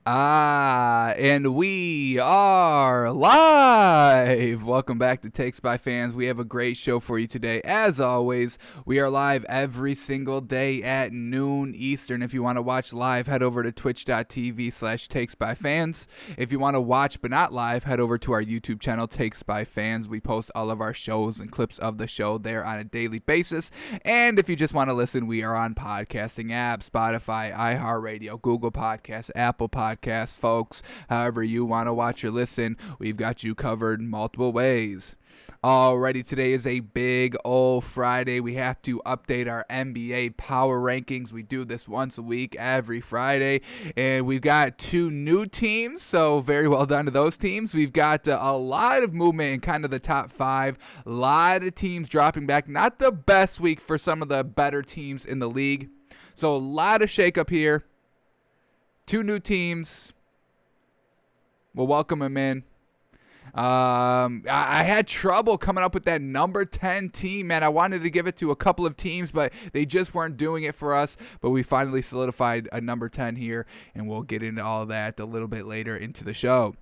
And we are live. Welcome back to Takes by Fans. We have a great show for you today. As always, we are live every single day at noon Eastern. If you want to watch live, head over to twitch.tv/takesbyfans. If you want to watch but not live, head over to our YouTube channel, Takes by Fans. We post all of our shows and clips of the show there on a daily basis. And if you just want to listen, we are on podcasting apps, Spotify, iHeartRadio, Google Podcasts, Apple Podcasts, folks. However you want to watch or listen, we've got you covered multiple ways. Alrighty, today is a big old Friday. We have to update our NBA power rankings. We do this once a week, every Friday, and we've got two new teams, so very well done to those teams. We've got a lot of movement in kind of the top five, a lot of teams dropping back. Not the best week for some of the better teams in the league, so a lot of shakeup here. Two new teams. We'll welcome them in. I had trouble coming up with that number 10 team, man. I wanted to give it to a couple of teams, but they just weren't doing it for us. But we finally solidified a number 10 here, and we'll get into all of that a little bit later into the show.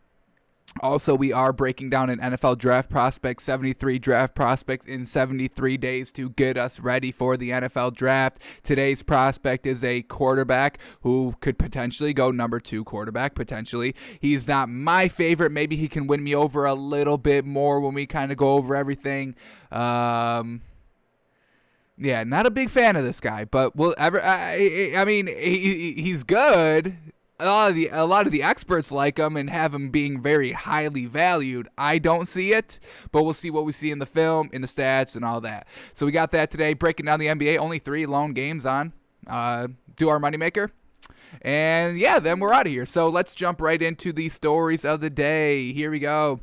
Also, we are breaking down an NFL draft prospect, 73 draft prospects in 73 days to get us ready for the NFL draft. Today's prospect is a quarterback who could potentially go number 2 quarterback, potentially. He's not my favorite. Maybe he can win me over a little bit more when we kind of go over everything. Yeah, not a big fan of this guy, but he's good. A lot of the experts like him and have him being very highly valued. I don't see it, but we'll see what we see in the film, in the stats, and all that. So we got that today, breaking down the NBA. Only 3 lone games on. Do our moneymaker. And yeah, then we're out of here. So let's jump right into the stories of the day. Here we go.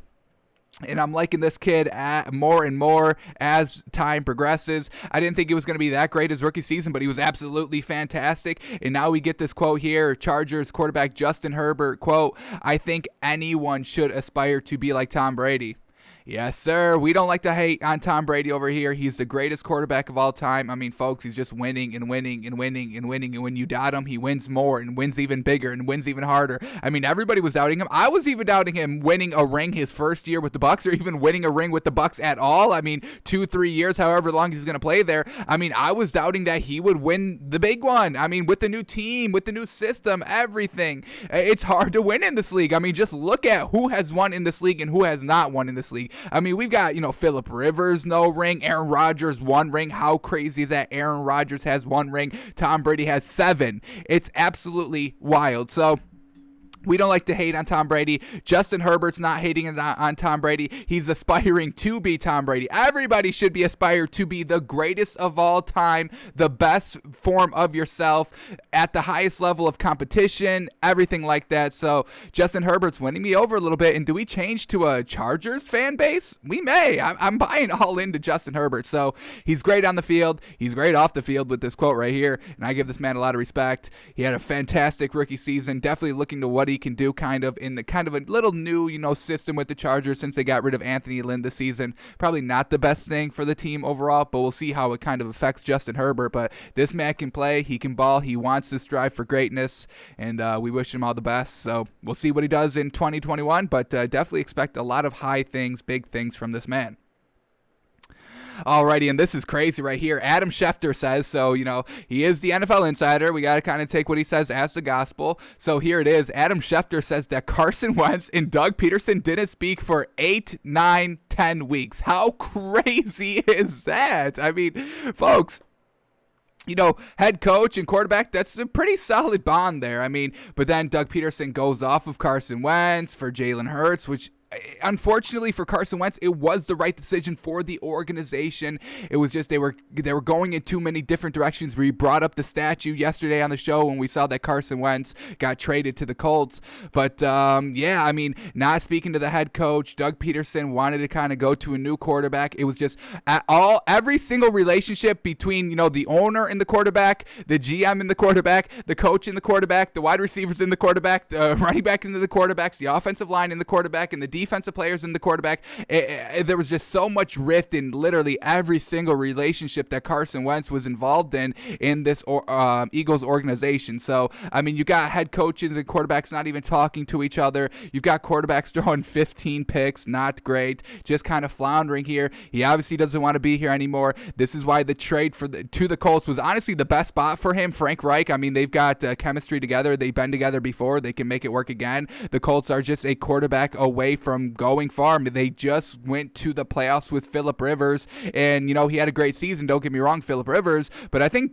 And I'm liking this kid more and more as time progresses. I didn't think he was going to be that great his rookie season, but he was absolutely fantastic. And now we get this quote here, Chargers quarterback Justin Herbert, quote, "I think anyone should aspire to be like Tom Brady." Yes, sir. We don't like to hate on Tom Brady over here. He's the greatest quarterback of all time. I mean, folks, he's just winning and winning and winning and winning. And when you doubt him, he wins more and wins even bigger and wins even harder. I mean, everybody was doubting him. I was even doubting him winning a ring his first year with the Bucs, or even winning a ring with the Bucs at all. I mean, 2-3 years, however long he's going to play there. I mean, I was doubting that he would win the big one. I mean, with the new team, with the new system, everything. It's hard to win in this league. I mean, just look at who has won in this league and who has not won in this league. I mean, we've got, Phillip Rivers, no ring. Aaron Rodgers, 1 ring. How crazy is that? Aaron Rodgers has 1 ring. Tom Brady has 7. It's absolutely wild. So we don't like to hate on Tom Brady. Justin Herbert's not hating on Tom Brady. He's aspiring to be Tom Brady. Everybody should be aspired to be the greatest of all time, the best form of yourself at the highest level of competition, everything like that. So Justin Herbert's winning me over a little bit. And do we change to a Chargers fan base? We may. I'm buying all into Justin Herbert. So he's great on the field. He's great off the field with this quote right here. And I give this man a lot of respect. He had a fantastic rookie season. Definitely looking to what he can do kind of in the kind of a little new, system with the Chargers since they got rid of Anthony Lynn this season. Probably not the best thing for the team overall, but we'll see how it kind of affects Justin Herbert. But this man can play, he can ball, he wants to strive for greatness, and we wish him all the best. So we'll see what he does in 2021, but definitely expect a lot of high things, big things from this man. Alrighty, and this is crazy right here. Adam Schefter says, so, he is the NFL insider. We got to kind of take what he says as the gospel. So here it is. Adam Schefter says that Carson Wentz and Doug Peterson didn't speak for 8, 9, 10 weeks. How crazy is that? I mean, folks, head coach and quarterback, that's a pretty solid bond there. I mean, but then Doug Peterson goes off of Carson Wentz for Jalen Hurts, which unfortunately for Carson Wentz, it was the right decision for the organization. It was just they were going in too many different directions. We brought up the statue yesterday on the show when we saw that Carson Wentz got traded to the Colts. But yeah, I mean, not speaking to the head coach, Doug Peterson wanted to kind of go to a new quarterback. It was just every single relationship between the owner and the quarterback, the GM and the quarterback, the coach and the quarterback, the wide receivers and the quarterback, the running back and the quarterbacks, the offensive line and the quarterback, and the defensive players and the quarterback. There was just so much rift in literally every single relationship that Carson Wentz was involved in this Eagles organization. So, I mean, you got head coaches and quarterbacks not even talking to each other. You've got quarterbacks throwing 15 picks, not great, just kind of floundering here. He obviously doesn't want to be here anymore. This is why the trade to the Colts was honestly the best spot for him. Frank Reich, I mean, they've got chemistry together. They've been together before. They can make it work again. The Colts are just a quarterback away from going far. I mean, they just went to the playoffs with Phillip Rivers, and, you know, he had a great season. Don't get me wrong, Phillip Rivers, but I think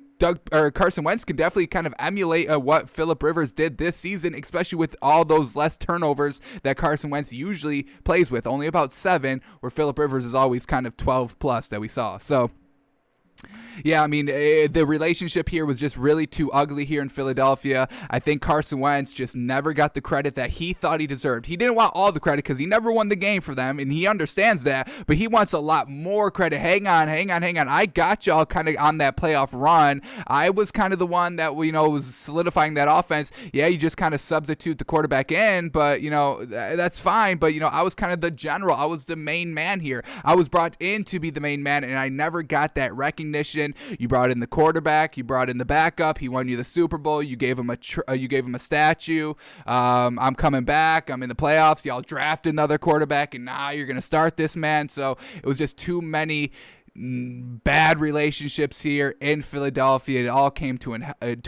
Carson Wentz can definitely kind of emulate what Phillip Rivers did this season, especially with all those less turnovers that Carson Wentz usually plays with. Only about 7, where Phillip Rivers is always kind of 12 plus that we saw. So, yeah, I mean, the relationship here was just really too ugly here in Philadelphia. I think Carson Wentz just never got the credit that he thought he deserved. He didn't want all the credit because he never won the game for them, and he understands that, but he wants a lot more credit. Hang on. I got y'all kind of on that playoff run. I was kind of the one that, you know, was solidifying that offense. Yeah, you just kind of substitute the quarterback in, but, you know, that's fine. But, you know, I was kind of the general. I was the main man here. I was brought in to be the main man, and I never got that recognition. You brought in the quarterback, you brought in the backup. He won you the Super Bowl. You gave him a statue. I'm coming back. I'm in the playoffs. Y'all drafted another quarterback, and now you're gonna start this man. So it was just too many bad relationships here in Philadelphia. It all came to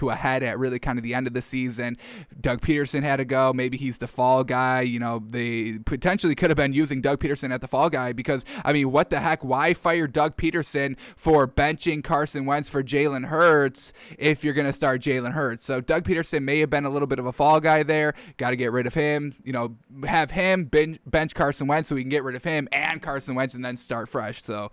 a head at really kind of the end of the season. Doug Peterson had to go. Maybe he's the fall guy. You know, they potentially could have been using Doug Peterson at the fall guy because, I mean, what the heck? Why fire Doug Peterson for benching Carson Wentz for Jalen Hurts if you're going to start Jalen Hurts? So Doug Peterson may have been a little bit of a fall guy there. Got to get rid of him. You know, have him bench Carson Wentz so we can get rid of him and Carson Wentz and then start fresh. So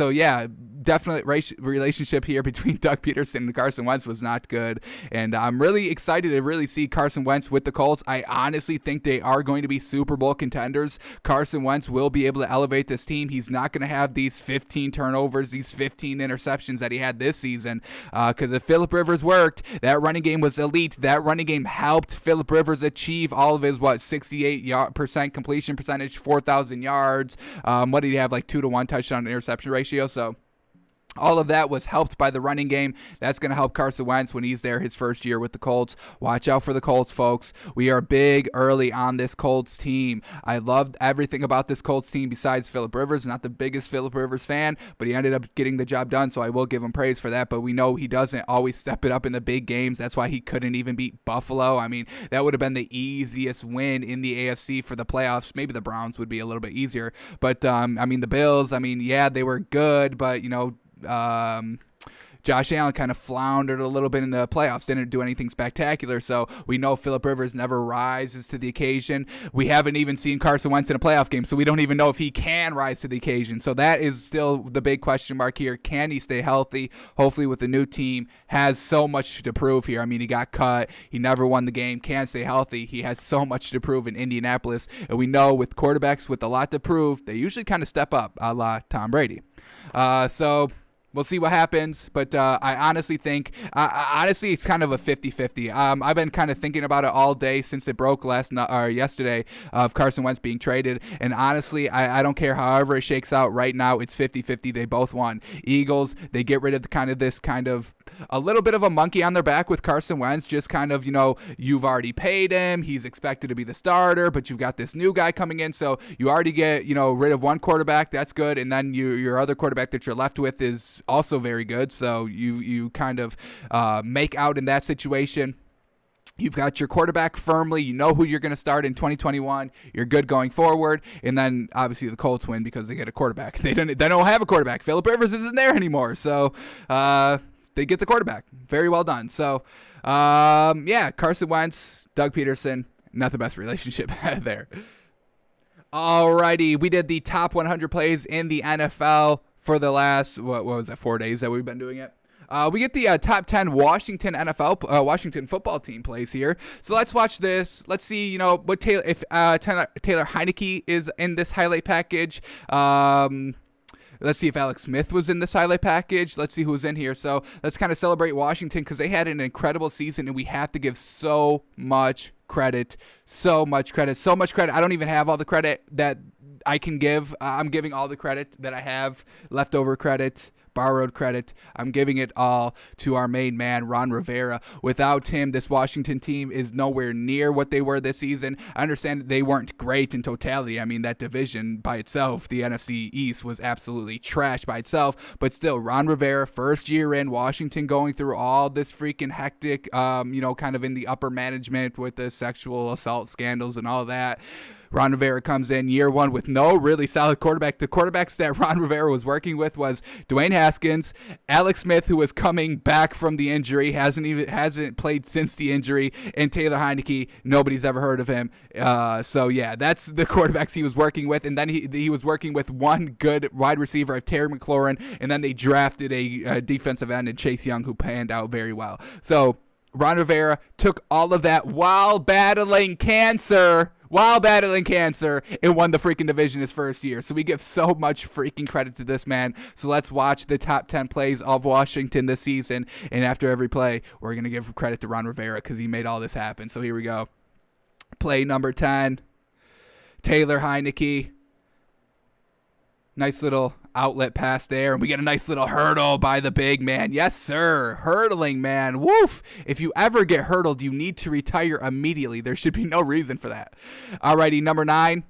yeah, definite relationship here between Doug Peterson and Carson Wentz was not good, and I'm really excited to really see Carson Wentz with the Colts. I honestly think they are going to be Super Bowl contenders. Carson Wentz will be able to elevate this team. He's not going to have these 15 turnovers, these 15 interceptions that he had this season, because if Phillip Rivers worked, that running game was elite. That running game helped Phillip Rivers achieve all of his 68% completion percentage, 4,000 yards. What did he have, like 2-to-1 touchdown to interception ratio? So all of that was helped by the running game. That's going to help Carson Wentz when he's there his first year with the Colts. Watch out for the Colts, folks. We are big early on this Colts team. I loved everything about this Colts team besides Phillip Rivers. Not the biggest Phillip Rivers fan, but he ended up getting the job done, so I will give him praise for that. But we know he doesn't always step it up in the big games. That's why he couldn't even beat Buffalo. I mean, that would have been the easiest win in the AFC for the playoffs. Maybe the Browns would be a little bit easier. But, I mean, the Bills, I mean, yeah, they were good, but, you know, Josh Allen kind of floundered a little bit in the playoffs, didn't do anything spectacular, so we know Phillip Rivers never rises to the occasion. We haven't even seen Carson Wentz in a playoff game, so we don't even know if he can rise to the occasion. So that is still the big question mark here. Can he stay healthy? Hopefully with the new team, has so much to prove here. I mean, he got cut. He never won the game. Can't stay healthy. He has so much to prove in Indianapolis, and we know with quarterbacks with a lot to prove, they usually kind of step up, a la Tom Brady. So we'll see what happens, but I honestly think, honestly, it's kind of a 50-50. I've been kind of thinking about it all day since it broke yesterday of Carson Wentz being traded, and honestly, I don't care however it shakes out right now. It's 50-50. They both won. Eagles, they get rid of a little bit of a monkey on their back with Carson Wentz, just kind of, you know, you've already paid him. He's expected to be the starter, but you've got this new guy coming in, so you already get, you know, rid of one quarterback. That's good, and then your other quarterback that you're left with is also very good, so you kind of make out in that situation. You've got your quarterback firmly. You know who you're going to start in 2021. You're good going forward. And then, obviously, the Colts win because they get a quarterback. They don't have a quarterback. Phillip Rivers isn't there anymore, so they get the quarterback. Very well done. So, yeah, Carson Wentz, Doug Peterson, not the best relationship there. Alrighty, we did the top 100 plays in the NFL for the last, what was that, 4 days that we've been doing it. We get the top 10 Washington football team plays here. So let's watch this. Let's see, you know, what Taylor Heinicke is in this highlight package. Let's see if Alex Smith was in this highlight package. Let's see who was in here. So let's kind of celebrate Washington because they had an incredible season, and we have to give so much credit. So much credit. I don't even have all the credit that I can give. I'm giving all the credit that I have, leftover credit, borrowed credit. I'm giving it all to our main man, Ron Rivera. Without him, this Washington team is nowhere near what they were this season. I understand they weren't great in totality. I mean, that division by itself, the NFC East, was absolutely trash by itself. But still, Ron Rivera, first year in Washington, going through all this freaking hectic, kind of in the upper management with the sexual assault scandals and all that. Ron Rivera comes in year one with no really solid quarterback. The quarterbacks that Ron Rivera was working with was Dwayne Haskins, Alex Smith, who was coming back from the injury, hasn't played since the injury, and Taylor Heineke. Nobody's ever heard of him. So yeah, that's the quarterbacks he was working with, and then he was working with one good wide receiver of Terry McLaurin, and then they drafted a defensive end in Chase Young, who panned out very well. So Ron Rivera took all of that while battling cancer, and won the freaking division his first year. So we give so much freaking credit to this man. So let's watch the top 10 plays of Washington this season. And after every play, we're going to give credit to Ron Rivera because he made all this happen. So here we go. Play number 10, Taylor Heineke. Nice little outlet pass there, and we get a nice little hurdle by the big man. Yes, sir. Hurdling, man. Woof. If you ever get hurdled, you need to retire immediately. There should be no reason for that. Alrighty, number 9.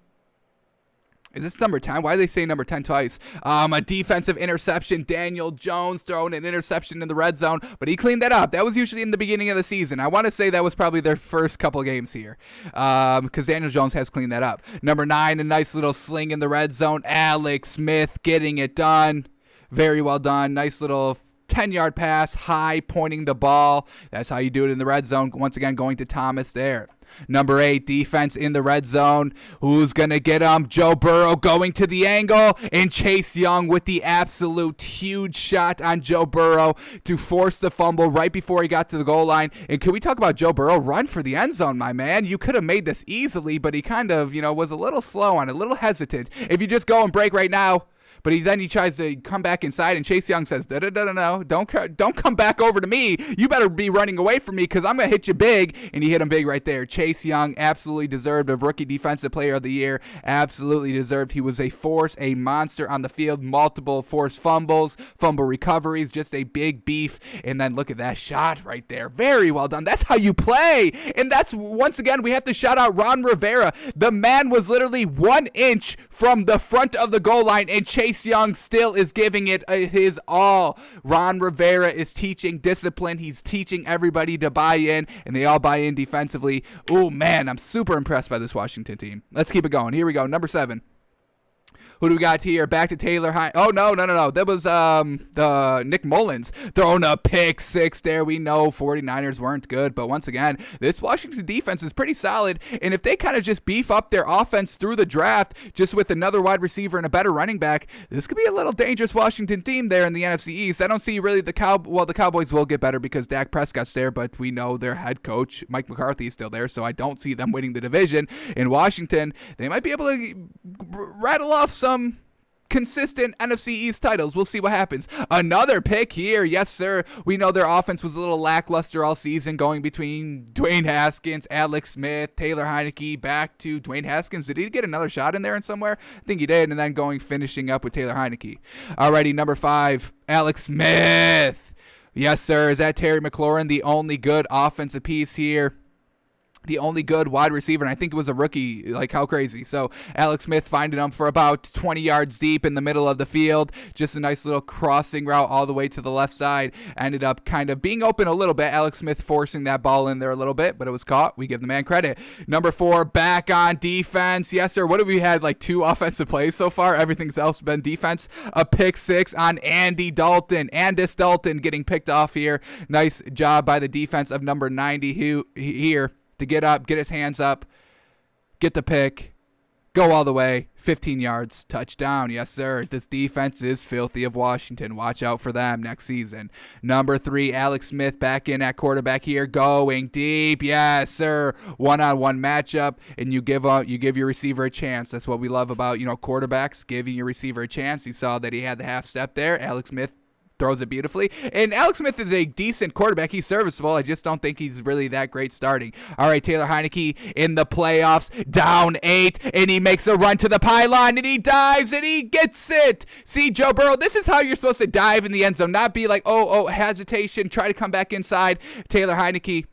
Is this number 10? Why do they say number 10 twice? A defensive interception. Daniel Jones throwing an interception in the red zone, but he cleaned that up. That was usually in the beginning of the season. I want to say that was probably their first couple games here because Daniel Jones has cleaned that up. Number 9, a nice little sling in the red zone. Alex Smith getting it done. Very well done. Nice little 10-yard pass, high, pointing the ball. That's how you do it in the red zone. Once again, going to Thomas there. Number 8, defense in the red zone. Who's going to get him? Joe Burrow going to the angle, and Chase Young with the absolute huge shot on Joe Burrow to force the fumble right before he got to the goal line. And can we talk about Joe Burrow? Run for the end zone, my man. You could have made this easily, but he kind of, was a little slow on it, a little hesitant. If you just go and break right now. But then he tries to come back inside, and Chase Young says, no, don't come back over to me. You better be running away from me because I'm going to hit you big. And he hit him big right there. Chase Young absolutely deserved a Rookie Defensive Player of the Year. Absolutely deserved. He was a force, a monster on the field. Multiple forced fumbles, fumble recoveries, just a big beef. And then look at that shot right there. Very well done. That's how you play. And that's, once again, we have to shout out Ron Rivera. The man was literally 1 inch from the front of the goal line, and Chase Young still is giving it his all. Ron Rivera is teaching discipline. He's teaching everybody to buy in, and they all buy in defensively. Oh, man, I'm super impressed by this Washington team. Let's keep it going. Here we go. Number 7. Who do we got here? Back to Taylor Heineke. Oh, no. That was the Nick Mullins throwing a pick 6 there. We know 49ers weren't good, but once again, this Washington defense is pretty solid, and if they kind of just beef up their offense through the draft, just with another wide receiver and a better running back, this could be a little dangerous Washington team there in the NFC East. I don't see really the Cowboys will get better because Dak Prescott's there, but we know their head coach, Mike McCarthy, is still there, so I don't see them winning the division. In Washington, they might be able to rattle off some consistent NFC East titles. We'll see what happens. Another pick here. Yes, sir. We know their offense was a little lackluster all season, going between Dwayne Haskins, Alex Smith, Taylor Heineke, back to Dwayne Haskins. Did he get another shot in there in somewhere? I think he did. And then finishing up with Taylor Heineke. Alrighty, number 5, Alex Smith. Yes, sir. Is that Terry McLaurin, the only good offensive piece here? The only good wide receiver, and I think it was a rookie. Like, how crazy. So Alex Smith finding him for about 20 yards deep in the middle of the field. Just a nice little crossing route all the way to the left side. Ended up kind of being open a little bit. Alex Smith forcing that ball in there a little bit, but it was caught. We give the man credit. Number 4, back on defense. Yes, sir. What have we had? Like 2 offensive plays so far. Everything's else been defense. A pick 6 on Andy Dalton. Andis Dalton getting picked off here. Nice job by the defense of number 90 here to get up, get his hands up, get the pick, Go all the way, 15 yards, touchdown. Yes, sir. This defense is filthy of Washington. Watch out for them next season. Number 3, Alex Smith back in at quarterback here, going deep. Yes, sir. One-on-one matchup, and you give your receiver a chance. That's what we love about, quarterbacks, giving your receiver a chance. You saw that he had the half step there. Alex Smith throws it beautifully. And Alex Smith is a decent quarterback. He's serviceable. I just don't think he's really that great starting. All right, Taylor Heinicke in the playoffs, down 8, and he makes a run to the pylon, and he dives, and he gets it. See, Joe Burrow, this is how you're supposed to dive in the end zone, not be like, hesitation, try to come back inside. Taylor Heinicke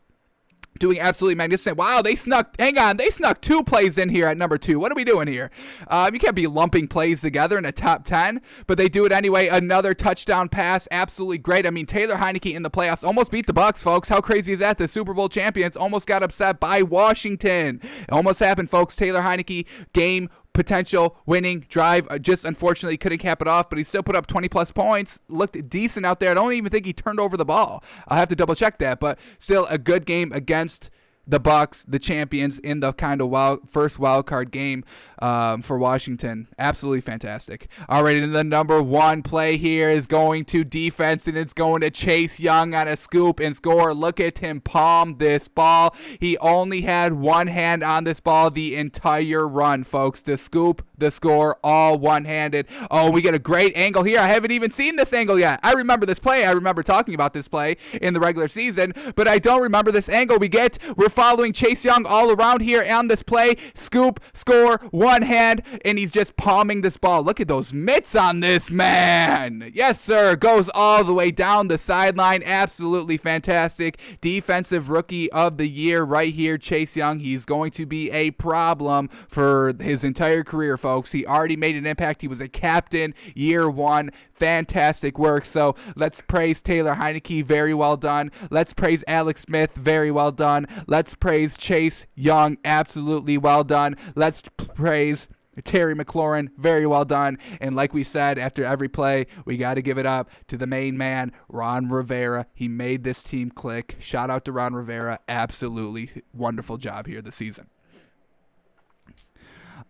doing absolutely magnificent. Wow, they snuck 2 plays in here at number 2. What are we doing here? You can't be lumping plays together in a top 10, but they do it anyway. Another touchdown pass, absolutely great. I mean, Taylor Heinicke in the playoffs almost beat the Bucs, folks. How crazy is that? The Super Bowl champions almost got upset by Washington. It almost happened, folks. Taylor Heinicke, game potential winning drive, just unfortunately couldn't cap it off, but he still put up 20 plus points, looked decent out there. I don't even think he turned over the ball. I'll have to double check that, but still a good game against the Bucs, the champions, in the kind of first wild card game for Washington. Absolutely fantastic. All right, and the number 1 play here is going to defense, and it's going to Chase Young on a scoop and score. Look at him palm this ball. He only had one hand on this ball the entire run, folks. The scoop, the score, all one-handed. Oh, we get a great angle here. I haven't even seen this angle yet. I remember this play. I remember talking about this play in the regular season, but I don't remember this angle. We're following Chase Young all around here on this play. Scoop, score, one hand, and he's just palming this ball. Look at those mitts on this man. Yes, sir. Goes all the way down the sideline. Absolutely fantastic. Defensive Rookie of the Year right here, Chase Young. He's going to be a problem for his entire career, folks. He already made an impact. He was a captain year 1. Fantastic work. So let's praise Taylor Heinicke. Very well done. Let's praise Alex Smith. Very well done. Let's praise Chase Young. Absolutely well done. Let's praise Terry McLaurin. Very well done. And like we said, after every play, we got to give it up to the main man, Ron Rivera. He made this team click. Shout out to Ron Rivera. Absolutely wonderful job here this season.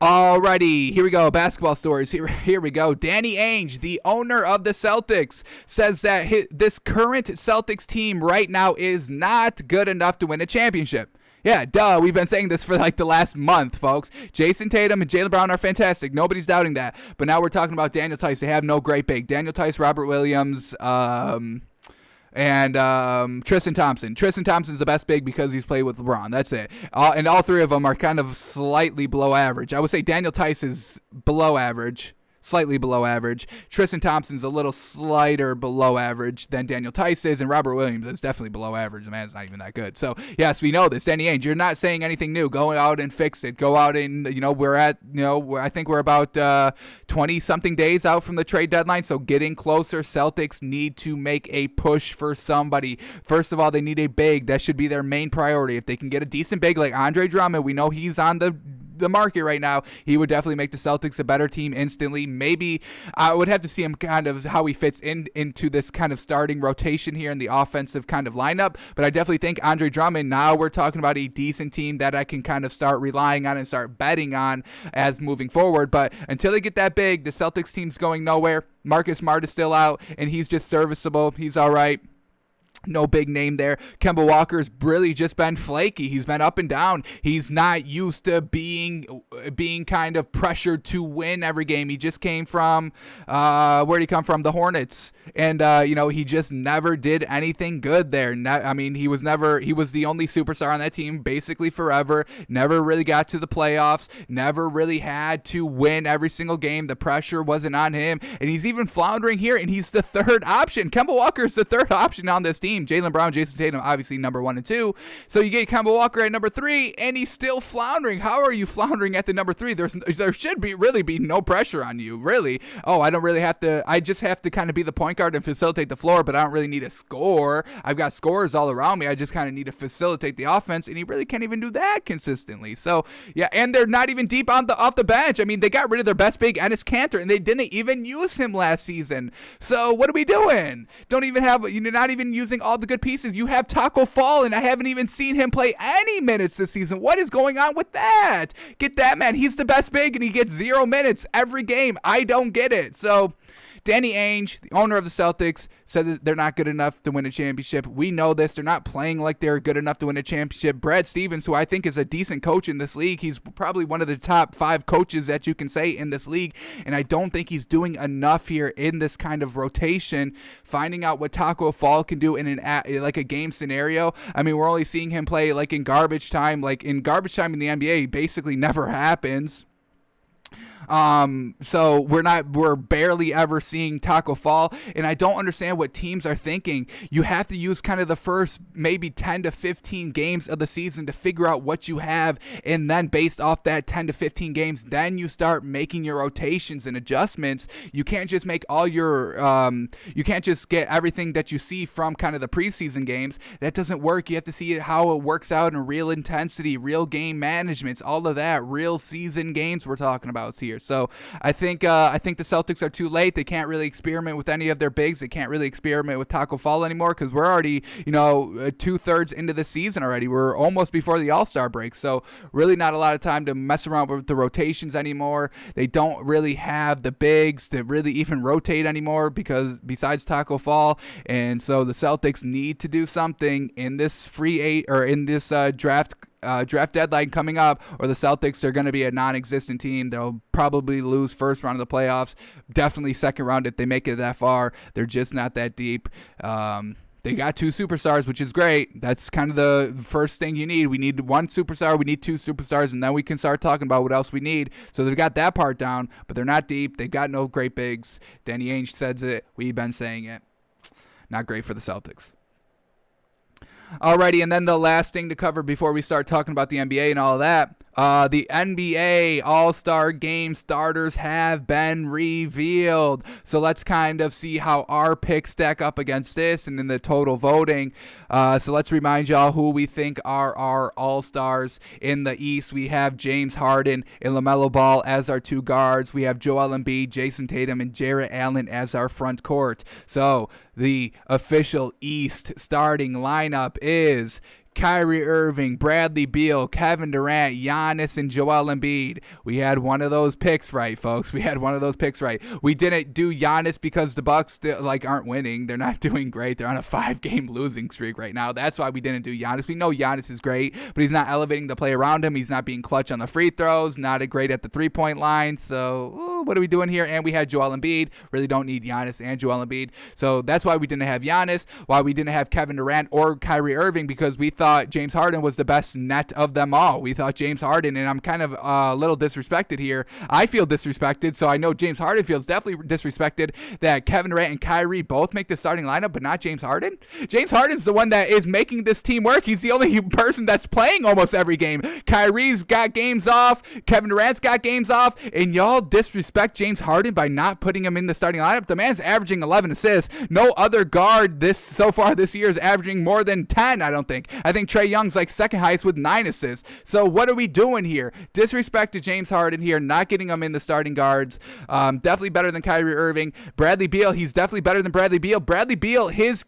Alrighty, here we go. Basketball stories. Here we go. Danny Ainge, the owner of the Celtics, says that this current Celtics team right now is not good enough to win a championship. Yeah, duh. We've been saying this for like the last month, folks. Jason Tatum and Jaylen Brown are fantastic. Nobody's doubting that. But now we're talking about Daniel Tice. They have no great big. Daniel Tice, Robert Williams, and Tristan Thompson. Tristan Thompson's the best big because he's played with LeBron. That's it. And all 3 of them are kind of slightly below average. I would say Daniel Tice is below average. Slightly below average. Tristan Thompson's a little slighter below average than Daniel Tice is, and Robert Williams is definitely below average. The man's not even that good. So, yes, we know this. Danny Ainge, you're not saying anything new. Go out and fix it. Go out and, I think we're about 20-something days out from the trade deadline, so getting closer. Celtics need to make a push for somebody. First of all, they need a big. That should be their main priority. If they can get a decent big like Andre Drummond, we know he's on the market right now, he would definitely make the Celtics a better team instantly. Maybe I would have to see him kind of how he fits into this kind of starting rotation here in the offensive kind of lineup, but I definitely think Andre Drummond, now we're talking about a decent team that I can kind of start relying on and start betting on as moving forward. But until they get that big, the Celtics team's going nowhere. Marcus Smart is still out, and he's just serviceable. He's all right. No big name there. Kemba Walker's really just been flaky. He's been up and down. He's not used to being kind of pressured to win every game. He just came from, where'd he come from? The Hornets. And, he just never did anything good there. He was the only superstar on that team basically forever. Never really got to the playoffs. Never really had to win every single game. The pressure wasn't on him. And he's even floundering here, and he's the 3rd option. Kemba Walker's the 3rd option on this team. Jaylen Brown, Jason Tatum, obviously number 1 and 2. So you get Kemba Walker at number 3, and he's still floundering. How are you floundering at the number 3? There should really be no pressure on you, really. Oh, I just have to kind of be the point guard and facilitate the floor, but I don't really need a score. I've got scorers all around me. I just kind of need to facilitate the offense, and he really can't even do that consistently. So, yeah, and they're not even deep off the bench. They got rid of their best big, Enes Kanter, and they didn't even use him last season. So what are we doing? You're not even using using all the good pieces. You have Taco Fall, and I haven't even seen him play any minutes this season. What is going on with that? Get that man. He's the best big, and he gets 0 minutes every game. I don't get it. So Danny Ainge, the owner of the Celtics, said that they're not good enough to win a championship. We know this. They're not playing like they're good enough to win a championship. Brad Stevens, who I think is a decent coach in this league, he's probably one of the top 5 coaches that you can say in this league, and I don't think he's doing enough here in this kind of rotation, finding out what Taco Fall can do in like a game scenario. I mean, we're only seeing him play like in garbage time. Like in garbage time in the NBA, basically never happens. So we're barely ever seeing Taco Fall, and I don't understand what teams are thinking. You have to use kind of the first maybe 10 to 15 games of the season to figure out what you have, and then based off that 10 to 15 games, then you start making your rotations and adjustments. You can't just make all your you can't just get everything that you see from kind of the preseason games. That doesn't work. You have to see how it works out in real intensity, real game management, all of that, real season games we're talking about here. So I think the Celtics are too late. They can't really experiment with any of their bigs. They can't really experiment with Taco Fall anymore because we're already 2/3 into the season already. We're almost before the All-Star break, so really not a lot of time to mess around with the rotations anymore. They don't really have the bigs to really even rotate anymore because besides Taco Fall, and so the Celtics need to do something in this draft deadline coming up, or the Celtics are going to be a non-existent team. They'll probably lose first round of the playoffs, definitely second round if they make it that far. They're just not that deep. They got 2 superstars, which is great. That's kind of the first thing you need. We need 1 superstar, we need 2 superstars, and then we can start talking about what else we need. So they've got that part down, but they're not deep. They've got no great bigs. Danny Ainge says it. We've been saying it. Not great for the Celtics. Alrighty, and then the last thing to cover before we start talking about the NBA and all of that, the NBA All-Star Game starters have been revealed. So let's kind of see how our picks stack up against this and in the total voting. So let's remind y'all who we think are our All-Stars. In the East, we have James Harden and LaMelo Ball as our 2 guards. We have Joel Embiid, Jason Tatum, and Jarrett Allen as our front court. So the official East starting lineup is Kyrie Irving, Bradley Beal, Kevin Durant, Giannis, and Joel Embiid. We had one of those picks right, folks. We had one of those picks right. We didn't do Giannis because the Bucks aren't winning. They're not doing great. They're on a 5-game losing streak right now. That's why we didn't do Giannis. We know Giannis is great, but he's not elevating the play around him. He's not being clutch on the free throws, not great at the 3-point line. So what are we doing here? And we had Joel Embiid. Really don't need Giannis and Joel Embiid. So that's why we didn't have Giannis, why we didn't have Kevin Durant or Kyrie Irving, because we thought James Harden was the best net of them all. We thought James Harden, and I'm kind of a little disrespected here. I feel disrespected, so I know James Harden feels definitely disrespected that Kevin Durant and Kyrie both make the starting lineup, but not James Harden. James Harden's the one that is making this team work. He's the only person that's playing almost every game. Kyrie's got games off. Kevin Durant's got games off, and y'all disrespect James Harden by not putting him in the starting lineup. The man's averaging 11 assists. No other guard so far this year is averaging more than 10, I don't think. I think Trae Young's like second highest with 9 assists. So what are we doing here? Disrespect to James Harden here, not getting him in the starting guards. Definitely better than Kyrie Irving. Bradley Beal, he's definitely better than Bradley Beal. Bradley Beal, his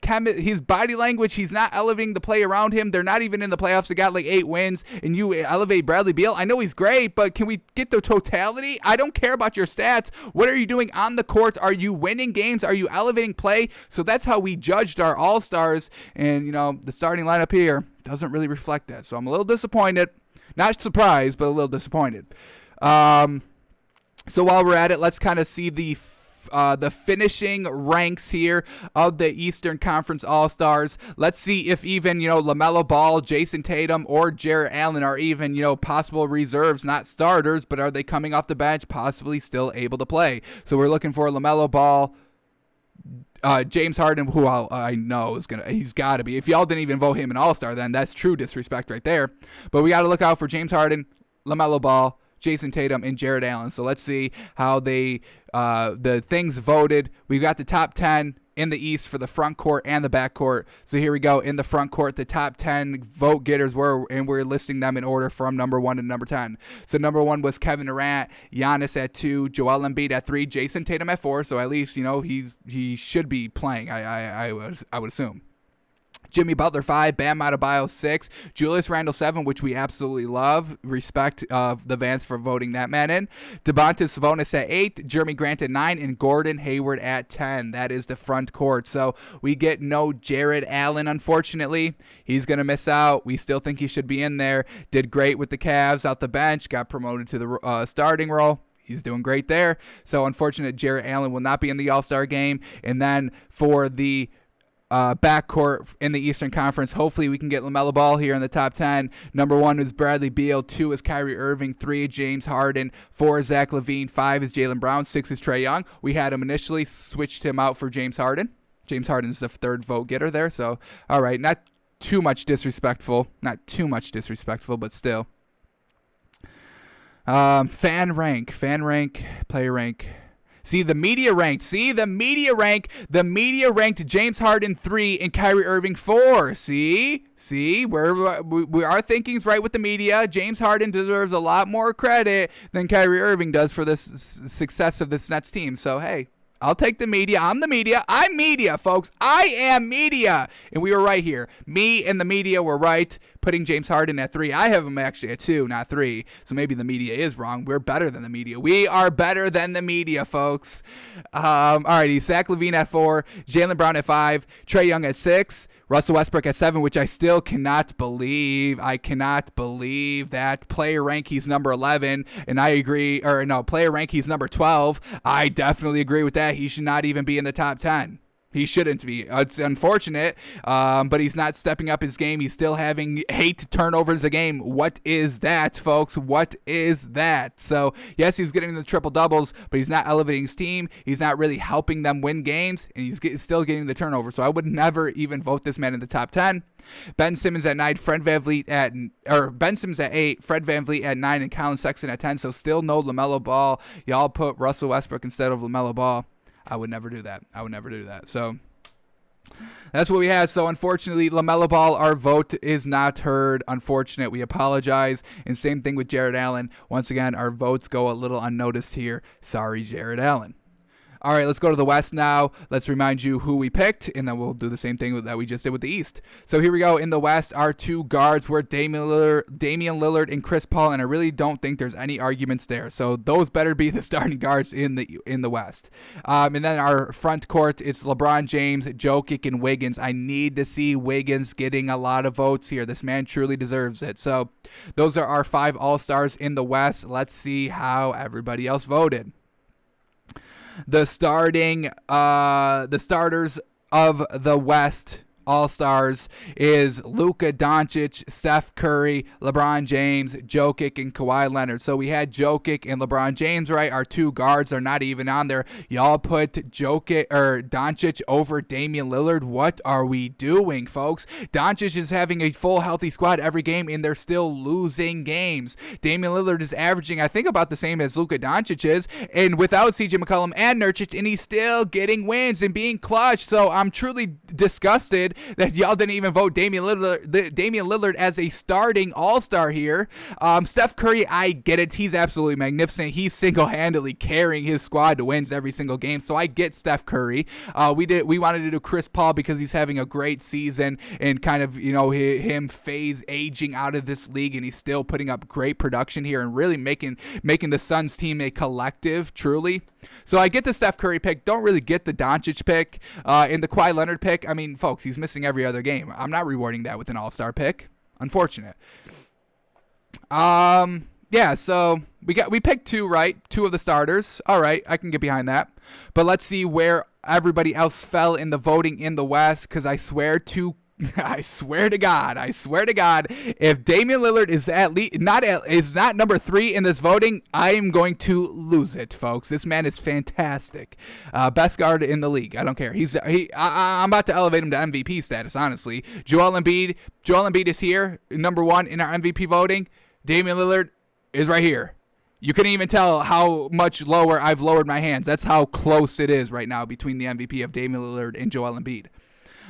body language, he's not elevating the play around him. They're not even in the playoffs. They got like 8 wins, and you elevate Bradley Beal. I know he's great, but can we get the totality? I don't care about your stats. What are you doing on the court? Are you winning games? Are you elevating play? So that's how we judged our All-Stars, and the starting lineup here doesn't really reflect that. So I'm a little disappointed. Not surprised, but a little disappointed. So while we're at it, let's kind of see the finishing ranks here of the Eastern Conference All-Stars. Let's see if even, LaMelo Ball, Jason Tatum, or Jarrett Allen are even, possible reserves, not starters, but are they coming off the bench, possibly still able to play? So we're looking for LaMelo Ball, James Harden, who I know he's got to be. If y'all didn't even vote him an All-Star, then that's true disrespect right there. But we got to look out for James Harden, LaMelo Ball, Jason Tatum, and Jarrett Allen. So let's see how the things voted. We've got the top 10 in the East for the front court and the back court. So here we go. In the front court, the top 10 vote getters and we're listing them in order from number 1 to number 10. So number 1 was Kevin Durant, Giannis at 2, Joel Embiid at 3, Jason Tatum at 4. So at least, he should be playing, I would assume. Jimmy Butler 5, Bam Adebayo 6, Julius Randle 7, which we absolutely love. Respect of the Vans for voting that man in. Domantas Sabonis at 8, Jeremy Grant at 9, and Gordon Hayward at 10. That is the front court. So we get no Jared Allen, unfortunately. He's going to miss out. We still think he should be in there. Did great with the Cavs out the bench, got promoted to the starting role. He's doing great there. So unfortunate Jared Allen will not be in the All-Star game. And then for the backcourt in the Eastern Conference, hopefully we can get LaMelo Ball here in the top 10. Number 1 is Bradley Beal, 2 is Kyrie Irving, 3 James Harden, 4 is Zach LaVine, 5 is Jaylen Brown, 6 is Trae Young. We had him initially, switched him out for James Harden. James Harden is the third vote getter there, so all right, not too much disrespectful, but still. Fan rank, player rank. See the media ranked. The media ranked James Harden 3 and Kyrie Irving 4. See, our thinking's right with the media. James Harden deserves a lot more credit than Kyrie Irving does for the success of this Nets team. So hey, I'll take the media. I'm the media. I'm media, folks. I am media. And we were right here. Me and the media were right, putting James Harden at 3. I have him actually at 2, not 3. So maybe the media is wrong. We're better than the media. We are better than the media, folks. Alrighty, Zach LaVine at 4, Jaylen Brown at 5, Trae Young at 6, Russell Westbrook at 7, which I still cannot believe. I cannot believe that. Player rank, he's number 11, and I agree. Or no, player rank, he's number 12. I definitely agree with that. He should not even be in the top 10. He shouldn't be. It's unfortunate, but he's not stepping up his game. He's still having 8 turnovers a game. What is that, folks? What is that? So, yes, he's getting the triple-doubles, but he's not elevating his team. He's not really helping them win games, and he's still getting the turnover. So I would never even vote this man in the top 10. Ben Simmons at 9, Ben Simmons at 8, Fred VanVleet at 9, and Colin Sexton at 10. So still no LaMelo Ball. Y'all put Russell Westbrook instead of LaMelo Ball. I would never do that. So that's what we have. So unfortunately, LaMelo Ball, our vote is not heard. Unfortunate. We apologize. And same thing with Jared Allen. Once again, our votes go a little unnoticed here. Sorry, Jared Allen. All right, let's go to the West now. Let's remind you who we picked, and then we'll do the same thing that we just did with the East. So here we go. In the West, our 2 guards were Damian Lillard and Chris Paul, and I really don't think there's any arguments there. So those better be the starting guards in the West. And then our front court, it's LeBron James, Jokic, and Wiggins. I need to see Wiggins getting a lot of votes here. This man truly deserves it. So those are our 5 All-Stars in the West. Let's see how everybody else voted. The starters of the West All-Stars is Luka Doncic, Steph Curry, LeBron James, Jokic, and Kawhi Leonard. So we had Jokic and LeBron James, right? Our 2 guards are not even on there. Y'all put Doncic over Damian Lillard. What are we doing, folks? Doncic is having a full healthy squad every game, and they're still losing games. Damian Lillard is averaging, I think, about the same as Luka Doncic is, and without CJ McCollum and Nurkic, and he's still getting wins and being clutch. So I'm truly disgusted that y'all didn't even vote Damian Lillard as a starting all-star here. Steph Curry, I get it. He's absolutely magnificent. He's single-handedly carrying his squad to wins every single game, so I get Steph Curry. We wanted to do Chris Paul because he's having a great season and kind of, him phase aging out of this league, and he's still putting up great production here and really making the Suns team a collective, truly. So I get the Steph Curry pick. Don't really get the Doncic pick. In the Kawhi Leonard pick, I mean, folks, he's missing every other game. I'm not rewarding that with an all-star pick. Unfortunate. Yeah, so we picked 2, right? 2 of the starters. All right, I can get behind that. But let's see where everybody else fell in the voting in the West, because I swear to God, if Damian Lillard is not number 3 in this voting, I am going to lose it, folks. This man is fantastic. Best guard in the league. I don't care. I'm about to elevate him to MVP status, honestly. Joel Embiid is here, number 1 in our MVP voting. Damian Lillard is right here. You couldn't even tell how much lower I've lowered my hands. That's how close it is right now between the MVP of Damian Lillard and Joel Embiid.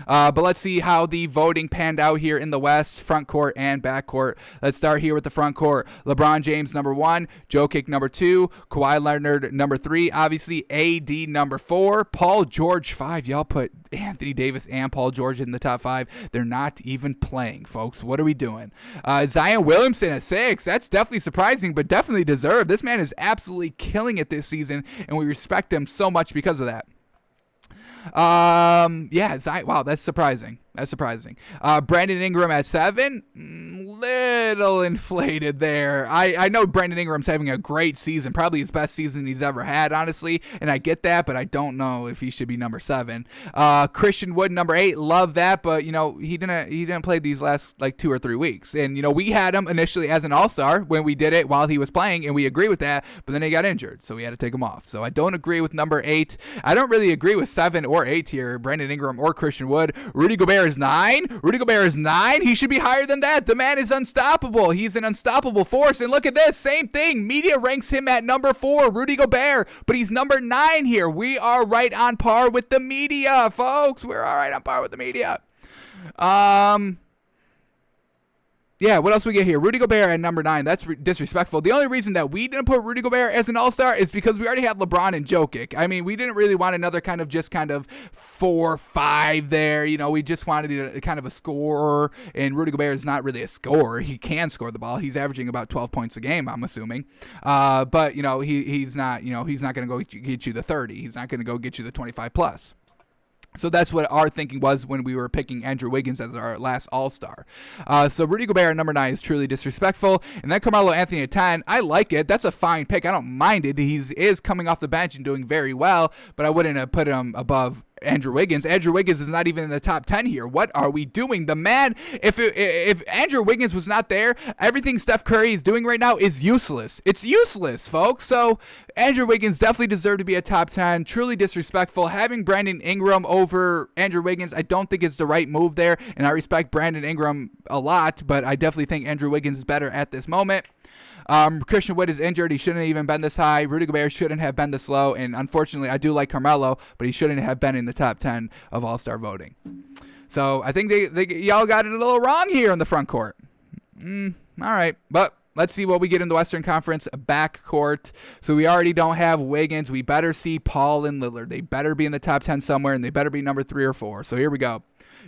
But let's see how the voting panned out here in the West, front court and back court. Let's start here with the front court. LeBron James, number 1. Jokic, number 2. Kawhi Leonard, number 3. Obviously, AD, number 4. Paul George, 5. Y'all put Anthony Davis and Paul George in the top 5. They're not even playing, folks. What are we doing? Zion Williamson at 6. That's definitely surprising, but definitely deserved. This man is absolutely killing it this season, and we respect him so much because of that. Wow, that's surprising. Brandon Ingram at 7, little inflated there. I know Brandon Ingram's having a great season, probably his best season he's ever had, honestly, and I get that, but I don't know if he should be number 7. Christian Wood, number 8, love that, but he didn't play these last like 2 or 3 weeks, and we had him initially as an all-star when we did it while he was playing, and we agree with that, but then he got injured, so we had to take him off. So I don't agree with number 8. I don't really agree with 7 or 8 here, Brandon Ingram or Christian Wood. Rudy Gobert is 9. He should be higher than that. The man is unstoppable. He's an unstoppable force. And look at this. Same thing. Media ranks him at number 4, Rudy Gobert. But he's number 9 here. We are right on par with the media, folks. We're all right on par with the media. Yeah, what else we get here? Rudy Gobert at number 9. That's disrespectful. The only reason that we didn't put Rudy Gobert as an all-star is because we already had LeBron and Jokic. I mean, we didn't really want another kind of 4-5 there. We just wanted a kind of a scorer, and Rudy Gobert is not really a scorer. He can score the ball. He's averaging about 12 points a game, I'm assuming. But he's not going to go get you the 30. He's not going to go get you the 25 plus. So that's what our thinking was when we were picking Andrew Wiggins as our last all-star. So Rudy Gobert at number 9 is truly disrespectful. And then Carmelo Anthony at 10, I like it. That's a fine pick. I don't mind it. He is coming off the bench and doing very well, but I wouldn't have put him above Andrew Wiggins. Andrew Wiggins is not even in the top 10 here. What are we doing? The man, if Andrew Wiggins was not there, everything Steph Curry is doing right now is useless. It's useless, folks. So Andrew Wiggins definitely deserved to be a top 10. Truly disrespectful. Having Brandon Ingram over Andrew Wiggins, I don't think it's the right move there, and I respect Brandon Ingram a lot, but I definitely think Andrew Wiggins is better at this moment. Christian Wood is injured. He shouldn't have even been this high. Rudy Gobert shouldn't have been this low. And unfortunately, I do like Carmelo, but he shouldn't have been in the top 10 of all-star voting. So I think y'all got it a little wrong here in the front court. All right. But let's see what we get in the Western Conference backcourt. So we already don't have Wiggins. We better see Paul and Lillard. They better be in the top 10 somewhere, and they better be number 3 or 4. So here we go.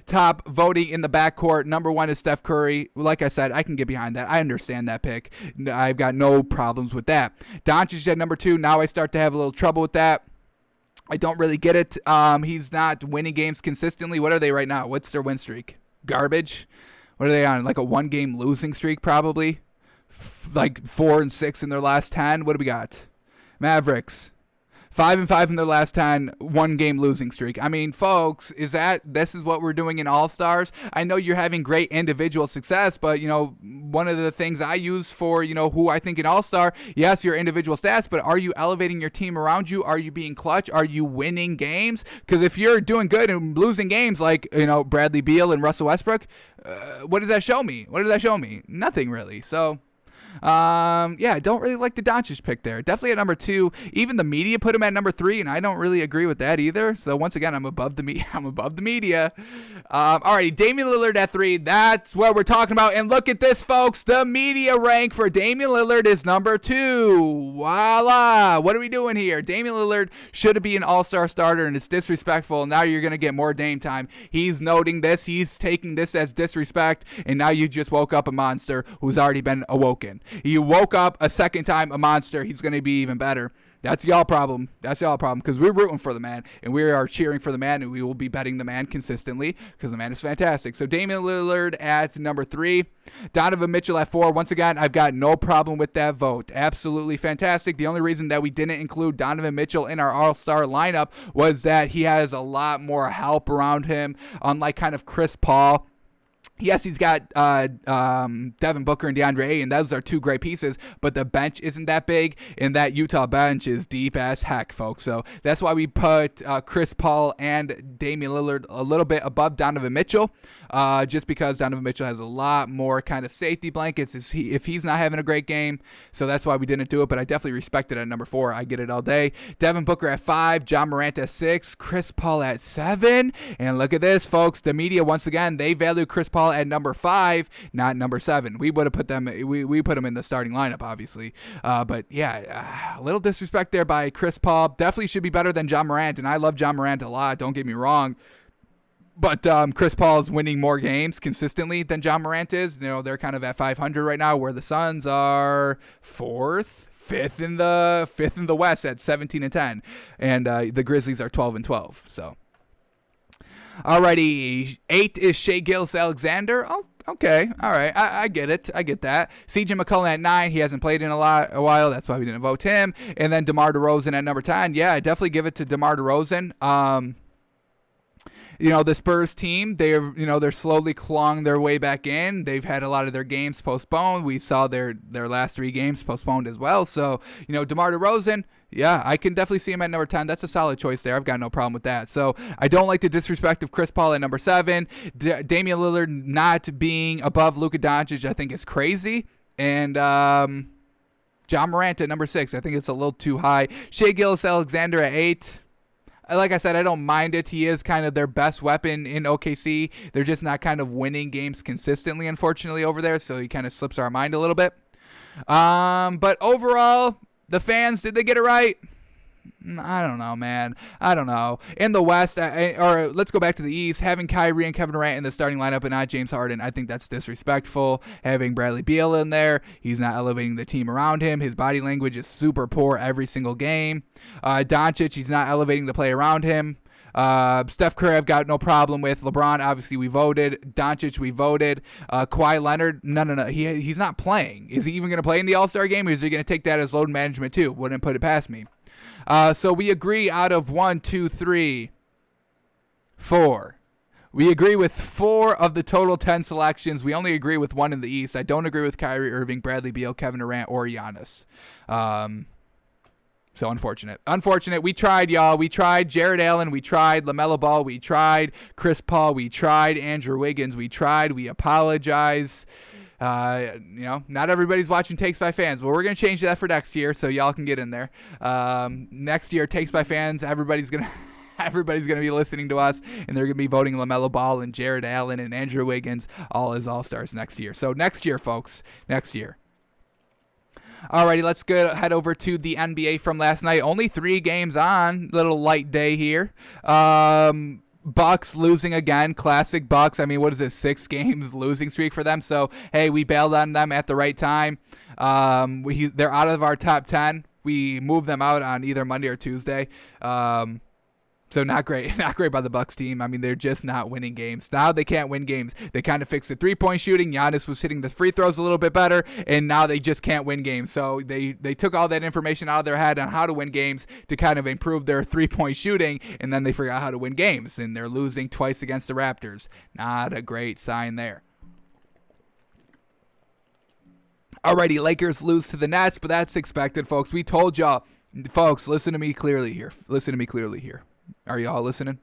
Top voting in the backcourt, number 1 is Steph Curry. Like I said, I can get behind that. I understand that pick. I've got no problems with that. Doncic at number 2. Now I start to have a little trouble with that. I don't really get it. He's not winning games consistently. What are they right now? What's their win streak? Garbage? What are they on? Like a 1-game losing streak, probably? Like 4-6 in their last 10. What do we got? Mavericks. 5-5 in their last 10, 1-game losing streak. I mean, folks, this is what we're doing in All-Stars? I know you're having great individual success, but, one of the things I use for, who I think an All-Star, yes, your individual stats, but are you elevating your team around you? Are you being clutch? Are you winning games? Because if you're doing good and losing games like, Bradley Beal and Russell Westbrook, what does that show me? Nothing really. So I don't really like the Doncic pick there. Definitely at number 2. Even the media put him at number 3, and I don't really agree with that either. So once again, I'm above the media. Alrighty, Damian Lillard at 3. That's what we're talking about. And look at this, folks. The media rank for Damian Lillard is number 2. Voila! What are we doing here? Damian Lillard should be an all-star starter, and it's disrespectful. Now you're gonna get more Dame time. He's noting this. He's taking this as disrespect, and now you just woke up a monster who's already been awoken. You woke up a second time a monster. He's going to be even better. That's y'all problem. Because we're rooting for the man, and we are cheering for the man, and we will be betting the man consistently because the man is fantastic. So Damian Lillard at number 3. Donovan Mitchell at 4. Once again, I've got no problem with that vote. Absolutely fantastic. The only reason that we didn't include Donovan Mitchell in our all-star lineup was that he has a lot more help around him, unlike kind of Chris Paul. Yes, he's got Devin Booker and DeAndre Ayton. Those are two great pieces, but the bench isn't that big, and that Utah bench is deep as heck, folks. So that's why we put Chris Paul and Damian Lillard a little bit above Donovan Mitchell, just because Donovan Mitchell has a lot more kind of safety blankets if he's not having a great game. So that's why we didn't do it, but I definitely respect it at number 4. I get it all day. Devin Booker at 5, John Morant at 6, Chris Paul at 7. And look at this, folks. The media, once again, they value Chris Paul at number 5, not number 7. We would have put them. We put him in the starting lineup, obviously. But yeah, a little disrespect there by Chris Paul. Definitely should be better than John Morant, and I love John Morant a lot. Don't get me wrong. But Chris Paul is winning more games consistently than John Morant is. You know, they're kind of at 500 right now, where the Suns are 5th in the West at 17-10, and the Grizzlies are 12-12. So. Alrighty, 8 is Shai Gilgeous-Alexander. Oh, okay, all right, I get it, I get that. CJ McCollum at 9, he hasn't played in a while, that's why we didn't vote him. And then DeMar DeRozan at number 10. Yeah, I definitely give it to DeMar DeRozan. You know, the Spurs team, they're slowly clawing their way back in. They've had a lot of their games postponed. We saw their last 3 games postponed as well. So, you know, DeMar DeRozan, yeah, I can definitely see him at number 10. That's a solid choice there. I've got no problem with that. So I don't like the disrespect of Chris Paul at number 7. Damian Lillard not being above Luka Doncic, I think is crazy. And John Morant at number 6, I think it's a little too high. Shai Gilgeous-Alexander at 8. Like I said, I don't mind it. He is kind of their best weapon in OKC. They're just not kind of winning games consistently, unfortunately, over there. So he kind of slips our mind a little bit. But overall, the fans, did they get it right? I don't know, man. I don't know. In the West, or let's go back to the East, having Kyrie and Kevin Durant in the starting lineup and not James Harden, I think that's disrespectful. Having Bradley Beal in there, he's not elevating the team around him. His body language is super poor every single game. Doncic, he's not elevating the play around him. Steph Curry, I've got no problem with. LeBron, obviously, we voted. Doncic, we voted. Kawhi Leonard, no. He's not playing. Is he even going to play in the All-Star game, or is he going to take that as load management too? Wouldn't put it past me. So we agree out of 1, 2, 3, 4. We agree with 4 of the total 10 selections. We only agree with 1 in the East. I don't agree with Kyrie Irving, Bradley Beal, Kevin Durant, or Giannis. So unfortunate. We tried, y'all. We tried Jared Allen. We tried LaMelo Ball. We tried Chris Paul. We tried Andrew Wiggins. We tried. We apologize. Not everybody's watching Takes by Fans, but we're going to change that for next year so y'all can get in there. Next year, Takes by Fans, everybody's going to be listening to us, and they're going to be voting LaMelo Ball and Jared Allen and Andrew Wiggins all as All-Stars next year. So next year, folks, next year. Alrighty, let's head over to the NBA from last night. Only 3 games on. Little light day here. Bucks losing again. Classic Bucks. I mean, what is this? 6 games losing streak for them. So, hey, we bailed on them at the right time. They're out of our top 10. We moved them out on either Monday or Tuesday. So not great by the Bucks team. I mean, they're just not winning games. Now they can't win games. They kind of fixed the 3-point shooting. Giannis was hitting the free throws a little bit better, and now they just can't win games. So they took all that information out of their head on how to win games to kind of improve their 3-point shooting, and then they forgot how to win games, and they're losing twice against the Raptors. Not a great sign there. Alrighty, Lakers lose to the Nets, but that's expected, folks. We told y'all. Folks, listen to me clearly here. Are y'all listening?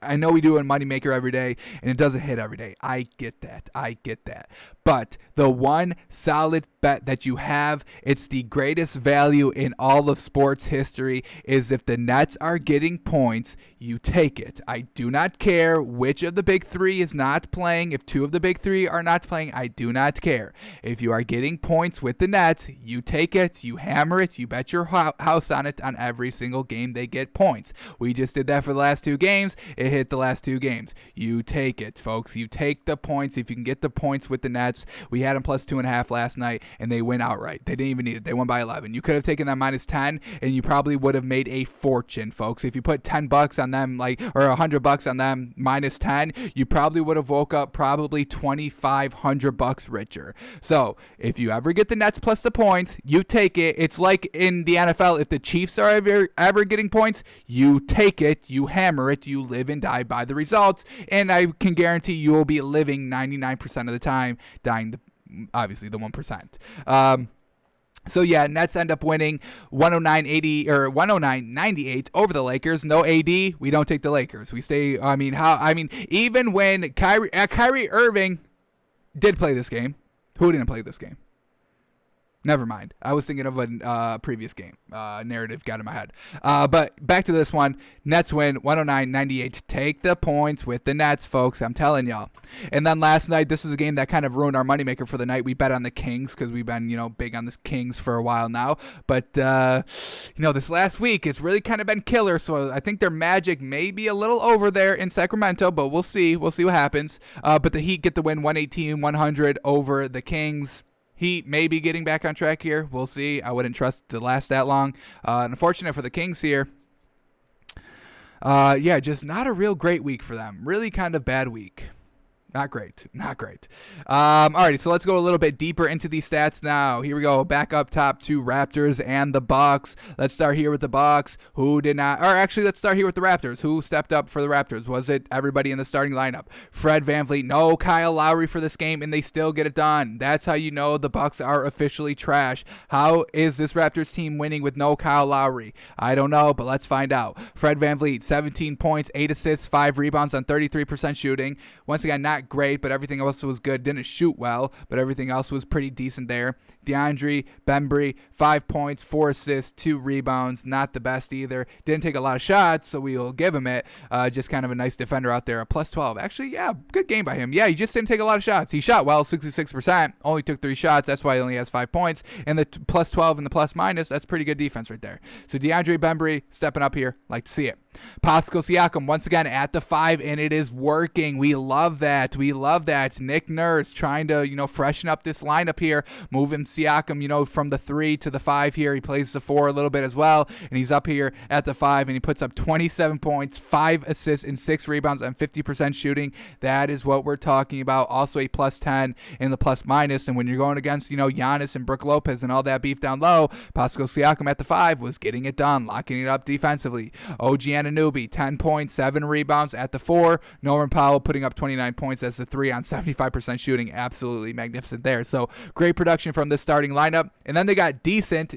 I know we do a moneymaker every day, and it doesn't hit every day. I get that. But the one solid bet that you have, it's the greatest value in all of sports history, is if the Nets are getting points, you take it. I do not care which of the big 3 is not playing. If 2 of the big 3 are not playing, I do not care. If you are getting points with the Nets, you take it, you hammer it, you bet your house on it on every single game they get points. We just did that for the last 2 games. It hit the last 2 games. You take it, folks. You take the points. If you can get the points with the Nets, we had them plus 2.5 last night, and they win outright. They didn't even need it. They won by 11. You could have taken that minus 10, and you probably would have made a fortune, folks. If you put $10 on them, or $100 on them minus 10, you probably would have woke up probably $2,500 richer. So if you ever get the Nets plus the points, you take it. It's like in the NFL, if the Chiefs are ever getting points, you take it, you hammer it, you live in and die by the results. And I can guarantee you will be living 99% of the time, dying obviously the 1%. So yeah, Nets end up winning 109-80 or 109-98 over the Lakers. No AD, we don't take the Lakers. We stay. Even when Kyrie Irving did play this game, who didn't play this game? Never mind. I was thinking of a previous game. Narrative got in my head. But back to this one. Nets win 109-98. Take the points with the Nets, folks. I'm telling y'all. And then last night, this is a game that kind of ruined our moneymaker for the night. We bet on the Kings because we've been, big on the Kings for a while now. But, this last week, it's really kind of been killer. So I think their magic may be a little over there in Sacramento, but we'll see. We'll see what happens. But the Heat get the win 118-100 over the Kings. Heat may be getting back on track here. We'll see. I wouldn't trust it to last that long. Unfortunate for the Kings here. Just not a real great week for them. Really kind of bad week. Not great. Alrighty, so let's go a little bit deeper into these stats now. Here we go. Back up top to Raptors and the Bucks. Let's start here with the Bucks. Let's start here with the Raptors. Who stepped up for the Raptors? Was it everybody in the starting lineup? Fred VanVleet, no Kyle Lowry for this game, and they still get it done. That's how you know the Bucks are officially trash. How is this Raptors team winning with no Kyle Lowry? I don't know, but let's find out. Fred VanVleet, 17 points, 8 assists, 5 rebounds on 33% shooting. Once again, not great, but everything else was good. Didn't shoot well, but everything else was pretty decent there. DeAndre Bembry, 5 points, 4 assists, 2 rebounds. Not the best either. Didn't take a lot of shots, so we'll give him it. Just kind of a nice defender out there. A plus 12. Actually, yeah, good game by him. Yeah, he just didn't take a lot of shots. He shot well, 66%. Only took 3 shots. That's why he only has 5 points. And the plus 12 and the plus minus, that's pretty good defense right there. So DeAndre Bembry stepping up here. Like to see it. Pascal Siakam once again at the 5, and it is working. We love that. Nick Nurse trying to, freshen up this lineup here. Move him Siakam, from the 3 to the 5 here. He plays the 4 a little bit as well, and he's up here at the 5, and he puts up 27 points, 5 assists, and 6 rebounds, and 50% shooting. That is what we're talking about. Also a plus 10 in the plus minus, and when you're going against, Giannis and Brook Lopez and all that beef down low, Pascal Siakam at the 5 was getting it done, locking it up defensively. OG Anunoby, 10 points, 7 rebounds at the 4. Norman Powell putting up 29 points as the 3 on 75% shooting. Absolutely magnificent there. So great production from this starting lineup. And then they got decent,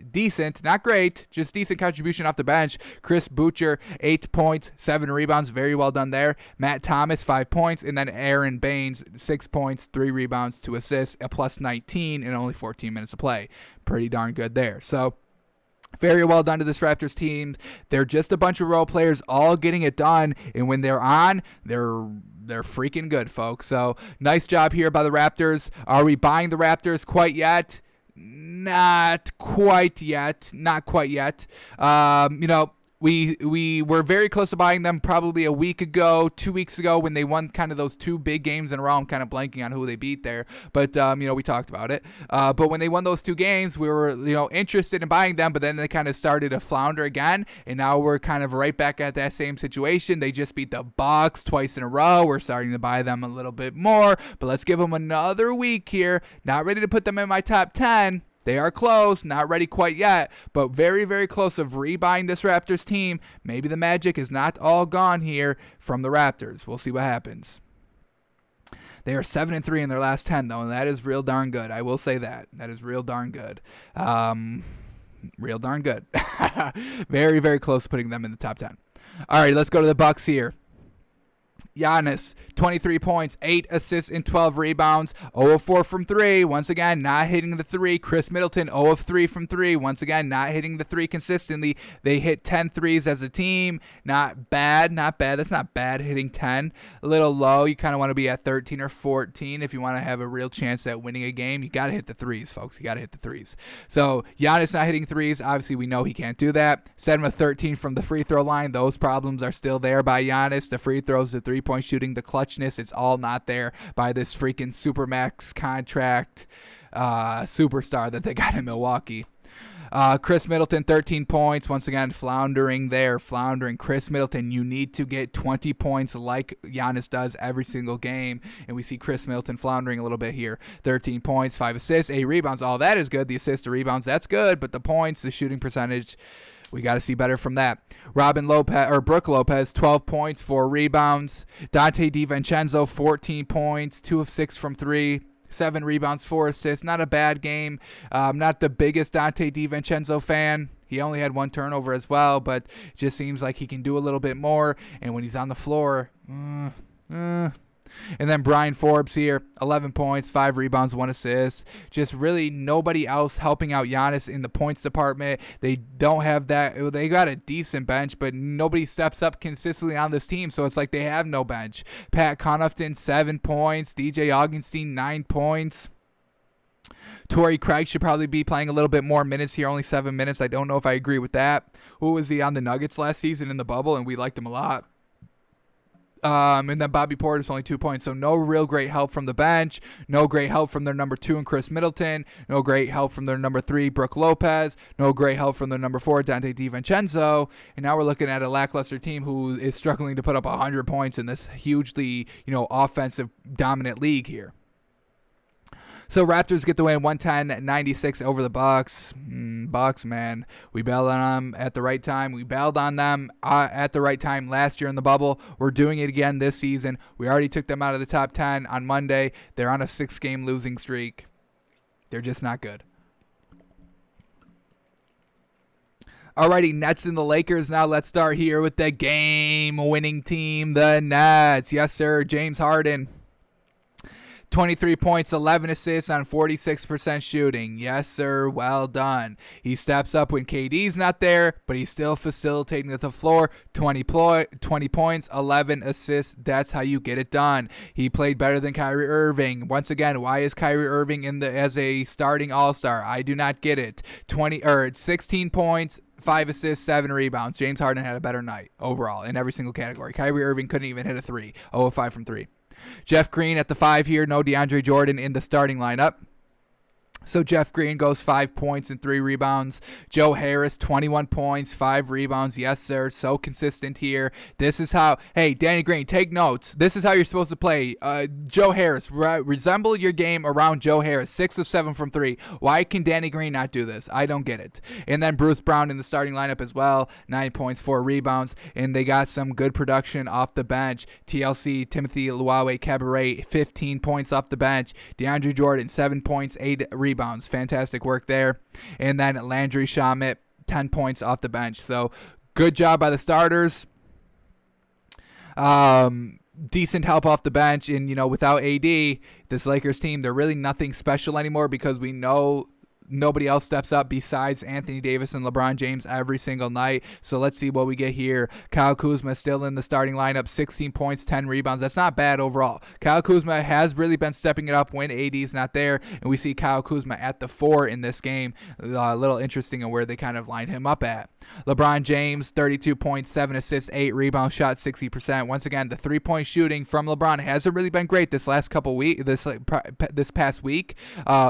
not great, just decent contribution off the bench. Chris Boucher, 8 points, 7 rebounds. Very well done there. Matt Thomas, 5 points. And then Aaron Baines, 6 points, 3 rebounds, 2 assists, a plus 19 in only 14 minutes of play. Pretty darn good there. So very well done to this Raptors team. They're just a bunch of role players all getting it done. And when they're on, they're freaking good, folks. So nice job here by the Raptors. Are we buying the Raptors quite yet? Not quite yet. We were very close to buying them probably a week ago, 2 weeks ago when they won kind of those 2 big games in a row. I'm kind of blanking on who they beat there, but we talked about it. But when they won those 2 games, we were interested in buying them, but then they kind of started to flounder again, and now we're kind of right back at that same situation. They just beat the Bucks twice in a row. We're starting to buy them a little bit more, but let's give them another week here. Not ready to put them in my top 10. They are close, not ready quite yet, but very, very close of rebuying this Raptors team. Maybe the magic is not all gone here from the Raptors. We'll see what happens. They are 7-3 in their last 10, though, and that is real darn good. I will say that. That is real darn good. Real darn good. Very, very close to putting them in the top 10. All right, let's go to the Bucks here. Giannis, 23 points, 8 assists, and 12 rebounds. 0 of 4 from 3. Once again, not hitting the 3. Chris Middleton, 0 of 3 from 3. Once again, not hitting the 3 consistently. They hit 10 threes as a team. Not bad. That's not bad, hitting 10. A little low. You kind of want to be at 13 or 14 if you want to have a real chance at winning a game. You got to hit the 3s, folks. You got to hit the 3s. So, Giannis not hitting 3s. Obviously, we know he can't do that. 7 of 13 from the free throw line. Those problems are still there by Giannis. The free throws, the 3-point shooting, the clutchness, it's all not there by this freaking Supermax contract superstar that they got in Milwaukee. Chris Middleton, 13 points. Once again, floundering. Chris Middleton, you need to get 20 points like Giannis does every single game. And we see Chris Middleton floundering a little bit here. 13 points, 5 assists, 8 rebounds. All that is good. The assists, the rebounds, that's good. But the points, the shooting percentage, We got to see better from that. Brooke Lopez, 12 points, 4 rebounds. Dante DiVincenzo, 14 points, 2 of 6 from 3. 7 rebounds, 4 assists. Not a bad game. I'm not the biggest Dante DiVincenzo fan. He only had 1 turnover as well, but it just seems like he can do a little bit more. And when he's on the floor, And then Brian Forbes here, 11 points, 5 rebounds, 1 assist. Just really nobody else helping out Giannis in the points department. They don't have that. They got a decent bench, but nobody steps up consistently on this team, so it's like they have no bench. Pat Connaughton, 7 points. DJ Augustine, 9 points. Torrey Craig should probably be playing a little bit more minutes here, only 7 minutes. I don't know if I agree with that. Who was he on the Nuggets last season in the bubble, and we liked him a lot. And then Bobby Portis only 2 points. So no real great help from the bench. No great help from their number 2 and Chris Middleton. No great help from their number 3, Brooke Lopez. No great help from their number 4, Dante DiVincenzo. And now we're looking at a lackluster team who is struggling to put up 100 points in this hugely, offensive dominant league here. So Raptors get the win 110-96 over the Bucks. Bucks, man. We bailed on them at the right time. We bailed on them at the right time last year in the bubble. We're doing it again this season. We already took them out of the top 10 on Monday. They're on a 6-game losing streak. They're just not good. Alrighty, Nets and the Lakers. Now let's start here with the game-winning team, the Nets. Yes, sir, James Harden. 23 points, 11 assists on 46% shooting. Yes, sir. Well done. He steps up when KD's not there, but he's still facilitating at the floor. 20 points, 11 assists. That's how you get it done. He played better than Kyrie Irving. Once again, why is Kyrie Irving as a starting all-star? I do not get it. 16 points, 5 assists, 7 rebounds. James Harden had a better night overall in every single category. Kyrie Irving couldn't even hit a 3. 0 of 5 from 3. Jeff Green at the 5 here. No DeAndre Jordan in the starting lineup. So Jeff Green goes 5 points and 3 rebounds. Joe Harris, 21 points, 5 rebounds. Yes, sir. So consistent here. This is how, hey, Danny Green, take notes. This is how you're supposed to play. Joe Harris, resemble your game around Joe Harris. 6 of 7 from 3. Why can Danny Green not do this? I don't get it. And then Bruce Brown in the starting lineup as well. 9 points, 4 rebounds. And they got some good production off the bench. TLC, Timothy Luwawe Cabaret, 15 points off the bench. DeAndre Jordan, 7 points, 8 rebounds. Fantastic work there. And then Landry Shamet, 10 points off the bench. So good job by the starters. Decent help off the bench. And, without AD, this Lakers team, they're really nothing special anymore because we know nobody else steps up besides Anthony Davis and LeBron James every single night. So let's see what we get here. Kyle Kuzma still in the starting lineup, 16 points, 10 rebounds. That's not bad overall. Kyle Kuzma has really been stepping it up when AD's not there, and we see Kyle Kuzma at the 4 in this game. A little interesting in where they kind of line him up at. LeBron James, 32 points, 7 assists, 8 rebounds, shot 60%. Once again, the 3-point shooting from LeBron hasn't really been great this last couple weeks. This past week,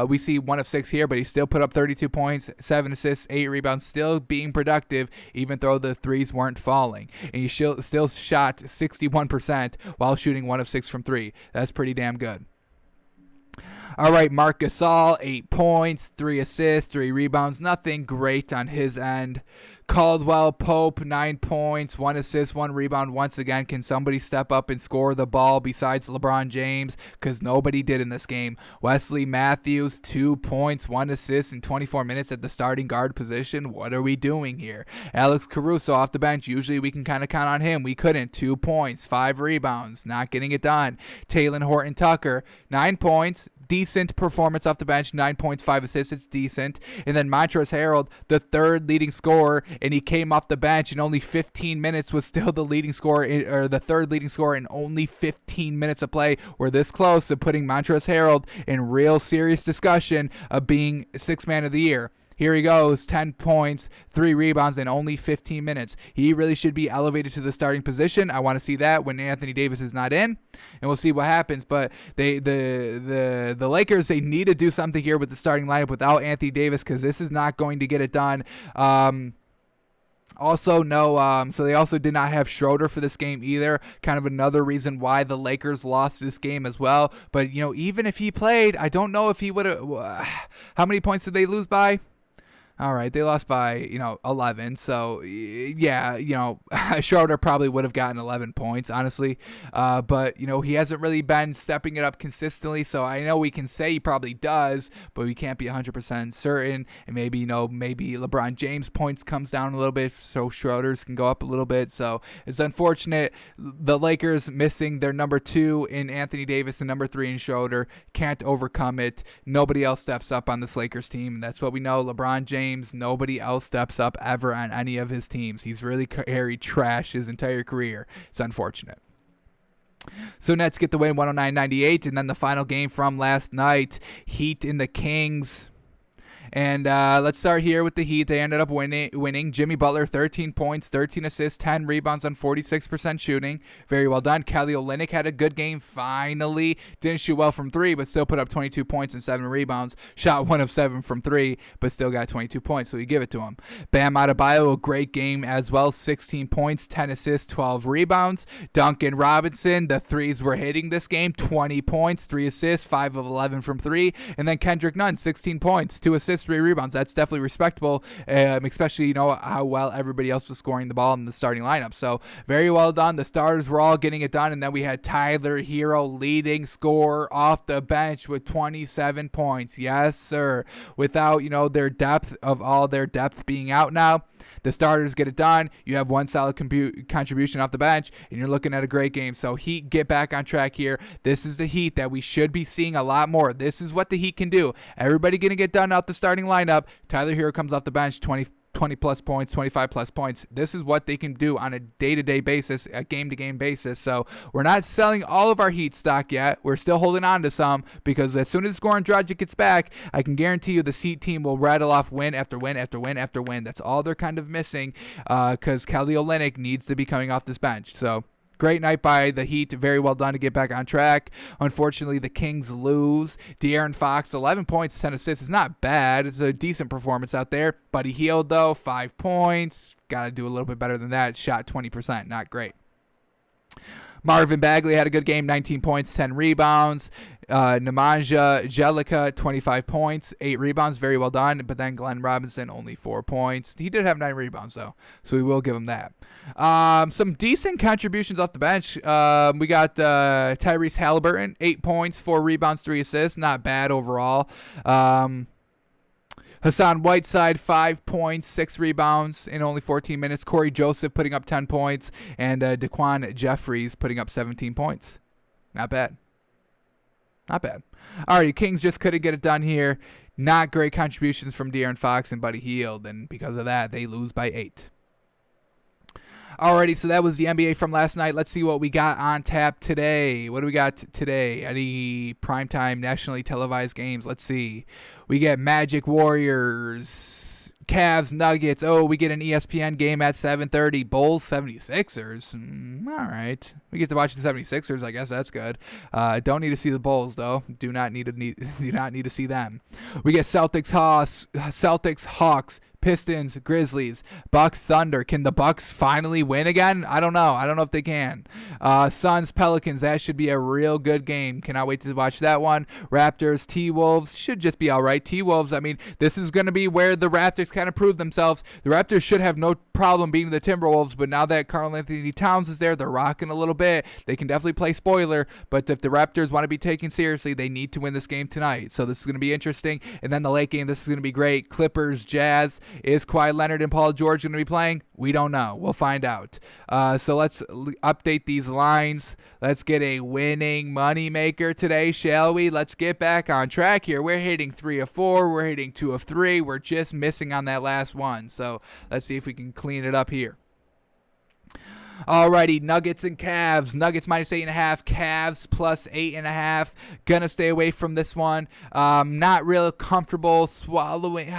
we see 1 of 6 here, but he still put up 32 points, 7 assists, 8 rebounds, still being productive, even though the threes weren't falling. And he still shot 61% while shooting 1 of 6 from 3. That's pretty damn good. All right, Marc Gasol, 8 points, 3 assists, 3 rebounds. Nothing great on his end. Caldwell Pope, 9 points, 1 assist, 1 rebound. Once again, can somebody step up and score the ball besides LeBron James? Because nobody did in this game. Wesley Matthews, 2 points, 1 assist in 24 minutes at the starting guard position. What are we doing here? Alex Caruso off the bench. Usually we can kind of count on him. We couldn't. 2 points, 5 rebounds. Not getting it done. Talen Horton-Tucker, 9 points. Decent performance off the bench, 9 points, 5 assists. It's decent. And then Montrezl Harrell, the 3rd leading scorer, and he came off the bench in only 15 minutes, was still the leading scorer, or the 3rd leading scorer in only 15 minutes of play. We're this close to putting Montrezl Harrell in real serious discussion of being 6th man of the year. Here he goes, 10 points, 3 rebounds in only 15 minutes. He really should be elevated to the starting position. I want to see that when Anthony Davis is not in, and we'll see what happens. But the Lakers, they need to do something here with the starting lineup without Anthony Davis because this is not going to get it done. So they also did not have Schroeder for this game either. Kind of another reason why the Lakers lost this game as well. But, even if he played, I don't know if he would have. How many points did they lose by? All right, they lost by 11. So yeah, Schroeder probably would have gotten 11 points, honestly. But he hasn't really been stepping it up consistently. So I know we can say he probably does, but we can't be 100% certain. And maybe maybe LeBron James points comes down a little bit, so Schroeder's can go up a little bit. So it's unfortunate. The Lakers missing their number 2 in Anthony Davis and number 3 in Schroeder can't overcome it. Nobody else steps up on this Lakers team. And that's what we know. LeBron James. Nobody else steps up ever on any of his teams. He's really carried trash his entire career. It's unfortunate. So Nets get the win 109-98, and then the final game from last night, Heat and the Kings. And let's start here with the Heat. They ended up winning. Jimmy Butler, 13 points, 13 assists, 10 rebounds on 46% shooting. Very well done. Kelly Olynyk had a good game finally. Didn't shoot well from 3, but still put up 22 points and 7 rebounds. Shot 1 of 7 from 3, but still got 22 points, so we give it to him. Bam Adebayo, a great game as well. 16 points, 10 assists, 12 rebounds. Duncan Robinson, the threes were hitting this game. 20 points, 3 assists, 5 of 11 from 3. And then Kendrick Nunn, 16 points, 2 assists, 3 rebounds. That's definitely respectable, especially how well everybody else was scoring the ball in the starting lineup. So very well done. The starters were all getting it done, and then we had Tyler Hero, leading scorer off the bench with 27 points. Yes, sir. Without their depth being out now, the starters get it done. You have one solid contribution off the bench, and you're looking at a great game. So Heat get back on track here. This is the Heat that we should be seeing a lot more. This is what the Heat can do. Everybody going to get done out the starting lineup. Tyler Hero comes off the bench, 20 plus points, 25 plus points. This is what they can do on a day-to-day basis, a game-to-game basis. So we're not selling all of our Heat stock yet. We're still holding on to some, because as soon as Goran Dragic gets back, I can guarantee you the Heat team will rattle off win after win after win after win. That's all they're kind of missing, because Kelly Olynyk needs to be coming off this bench. So great night by the Heat. Very well done to get back on track. Unfortunately, the Kings lose. De'Aaron Fox, 11 points, 10 assists. It's not bad. It's a decent performance out there. Buddy Hield, though, 5 points. Got to do a little bit better than that. Shot 20%. Not great. Marvin Bagley had a good game, 19 points, 10 rebounds. Nemanja Bjelica, 25 points, 8 rebounds, very well done. But then Glenn Robinson, only 4 points. He did have 9 rebounds, though, so we will give him that. Some decent contributions off the bench. We got Tyrese Halliburton, 8 points, 4 rebounds, 3 assists. Not bad overall. Hassan Whiteside, 5 points, 6 rebounds in only 14 minutes. Corey Joseph putting up 10 points. And Daquan Jeffries putting up 17 points. Not bad. Not bad. Alrighty, Kings just couldn't get it done here. Not great contributions from De'Aaron Fox and Buddy Hield. And because of that, they lose by 8. Alrighty, so that was the NBA from last night. Let's see what we got on tap today. What do we got today? Any primetime nationally televised games? Let's see. We get Magic Warriors, Cavs Nuggets. Oh, we get an ESPN game at 7:30. Bulls 76ers. All right. We get to watch the 76ers. I guess that's good. Don't need to see the Bulls, though. Do not need to see them. We get Celtics Hawks, Pistons, Grizzlies, Bucks, Thunder. Can the Bucks finally win again? I don't know. I don't know if they can. Suns, Pelicans. That should be a real good game. Cannot wait to watch that one. Raptors, T-Wolves. Should just be all right. T-Wolves, I mean, this is going to be where the Raptors kind of prove themselves. The Raptors should have no problem beating the Timberwolves, but now that Karl-Anthony Towns is there, they're rocking a little bit. They can definitely play spoiler, but if the Raptors want to be taken seriously, they need to win this game tonight. So this is going to be interesting. And then the late game, this is going to be great. Clippers, Jazz. Is Kawhi Leonard and Paul George going to be playing? We don't know. We'll find out. So let's update these lines. Let's get a winning moneymaker today, shall we? Let's get back on track here. We're hitting 3 of 4. We're hitting 2 of 3. We're just missing on that last one. So let's see if we can clean it up here. Alrighty, Nuggets and Cavs. Nuggets minus 8.5. Cavs plus 8.5. Gonna stay away from this one. Not real comfortable swallowing.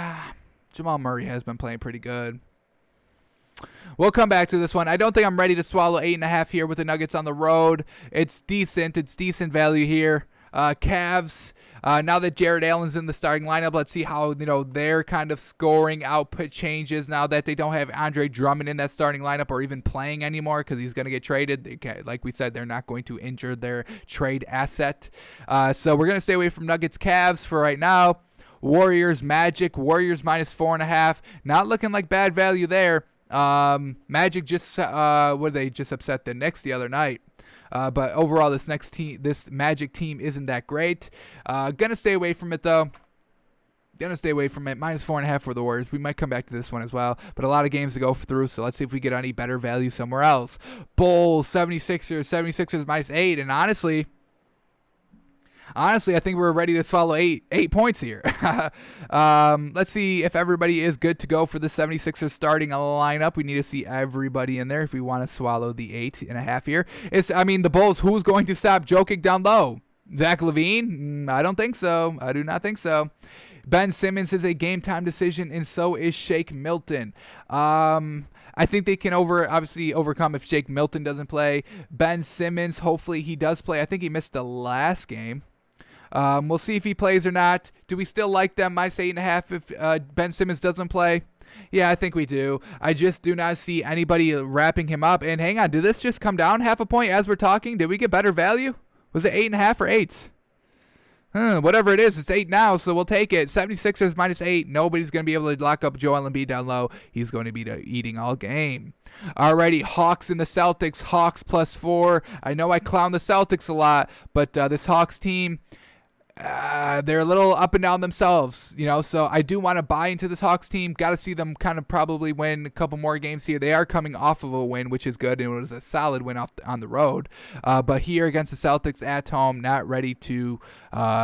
Jamal Murray has been playing pretty good. We'll come back to this one. I don't think I'm ready to swallow 8.5 here with the Nuggets on the road. It's decent. It's decent value here. Cavs, now that Jared Allen's in the starting lineup, let's see how their kind of scoring output changes now that they don't have Andre Drummond in that starting lineup or even playing anymore because he's going to get traded. Like we said, they're not going to injure their trade asset. So we're going to stay away from Nuggets Cavs for right now. Warriors, Magic. Warriors -4.5. Not looking like bad value there. Magic just they just upset the Knicks the other night. But overall, this Magic team isn't that great. Gonna stay away from it though. -4.5 for the Warriors. We might come back to this one as well, but a lot of games to go through, so let's see if we get any better value somewhere else. Bulls, 76ers -8, and honestly, I think we're ready to swallow eight points here. Let's see if everybody is good to go for the 76ers starting lineup. We need to see everybody in there if we want to swallow the 8.5 here. The Bulls, who's going to stop Jokic down low? Zach LaVine? I don't think so. I do not think so. Ben Simmons is a game-time decision, and so is Shake Milton. I think they can overcome if Shake Milton doesn't play. Ben Simmons, hopefully he does play. I think he missed the last game. We'll see if he plays or not. Do we still like them? -8.5 if Ben Simmons doesn't play? Yeah, I think we do. I just do not see anybody wrapping him up. And hang on, did this just come down half a point as we're talking? Did we get better value? Was it 8.5 or 8? Whatever it is, it's 8 now, so we'll take it. 76ers -8. Nobody's going to be able to lock up Joel Embiid down low. He's going to be eating all game. Alrighty, Hawks and the Celtics. Hawks +4. I know I clown the Celtics a lot, but this Hawks team, they're a little up and down themselves, so I do want to buy into this Hawks team. Got to see them kind of probably win a couple more games here. They are coming off of a win, which is good, and it was a solid win on the road. But here against the Celtics at home, not ready to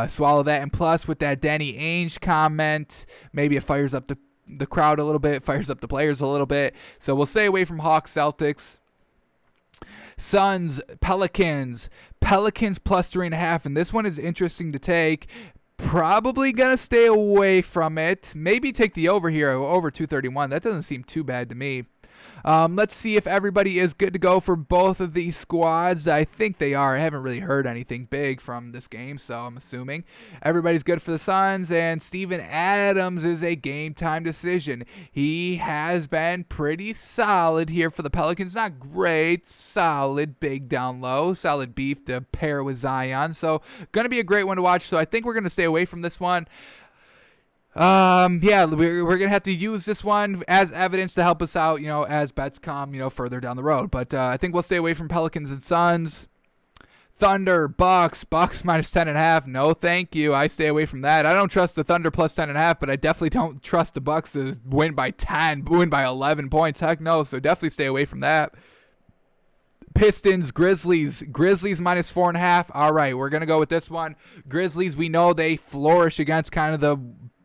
swallow that. And plus, with that Danny Ainge comment, maybe it fires up the crowd a little bit, fires up the players a little bit. So we'll stay away from Hawks, Celtics. Suns, Pelicans +3.5, and this one is interesting to take. Probably gonna stay away from it. Maybe take the over here, over 231. That doesn't seem too bad to me. Let's see if everybody is good to go for both of these squads. I think they are. I haven't really heard anything big from this game, so I'm assuming everybody's good for the Suns. And Steven Adams is a game-time decision. He has been pretty solid here for the Pelicans. Not great, solid, big down low, solid beef to pair with Zion. So going to be a great one to watch. So I think we're going to stay away from this one. We're gonna have to use this one as evidence to help us out, as bets come, further down the road. But I think we'll stay away from Pelicans and Suns. Thunder, Bucks -10.5. No, thank you. I stay away from that. I don't trust the Thunder +10.5, but I definitely don't trust the Bucks to win by 11 points. Heck no. So definitely stay away from that. Pistons, Grizzlies -4.5. All right, we're gonna go with this one. Grizzlies, we know they flourish against kind of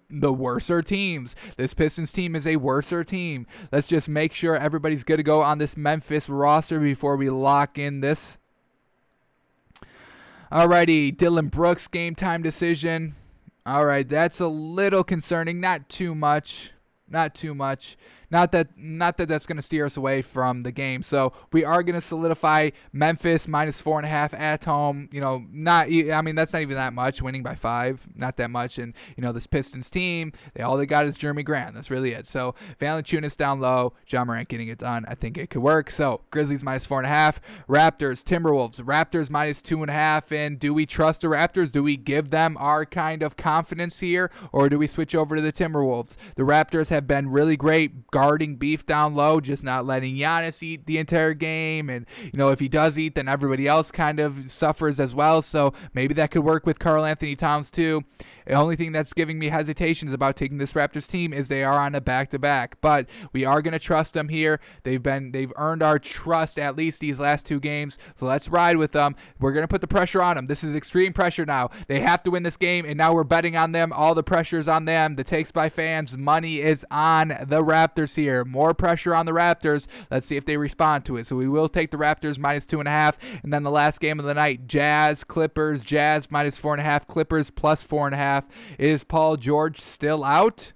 the worser teams. This Pistons team is a worser team. Let's just make sure everybody's good to go on this Memphis roster before we lock in this. Alrighty, Dylan Brooks, game time decision. Alright, that's a little concerning. Not too much. Not that that's going to steer us away from the game. So we are going to solidify Memphis -4.5 at home. That's not even that much. Winning by 5, not that much. And this Pistons team, all they got is Jeremy Grant. That's really it. So Valanciunas down low, John Morant getting it done. I think it could work. So Grizzlies -4.5, Raptors, Timberwolves, Raptors -2.5. And do we trust the Raptors? Do we give them our kind of confidence here, or do we switch over to the Timberwolves? The Raptors have been really great guarding beef down low, just not letting Giannis eat the entire game. And, if he does eat, then everybody else kind of suffers as well. So maybe that could work with Karl Anthony Towns too. The only thing that's giving me hesitations about taking this Raptors team is they are on a back-to-back. But we are going to trust them here. They've earned our trust at least these last 2 games. So let's ride with them. We're going to put the pressure on them. This is extreme pressure now. They have to win this game, and now we're betting on them. All the pressure's on them. The takes by fans. Money is on the Raptors here. More pressure on the Raptors. Let's see if they respond to it. So we will take the Raptors -2.5. And then the last game of the night, Jazz, Clippers. Jazz -4.5. Clippers +4.5. Is Paul George still out?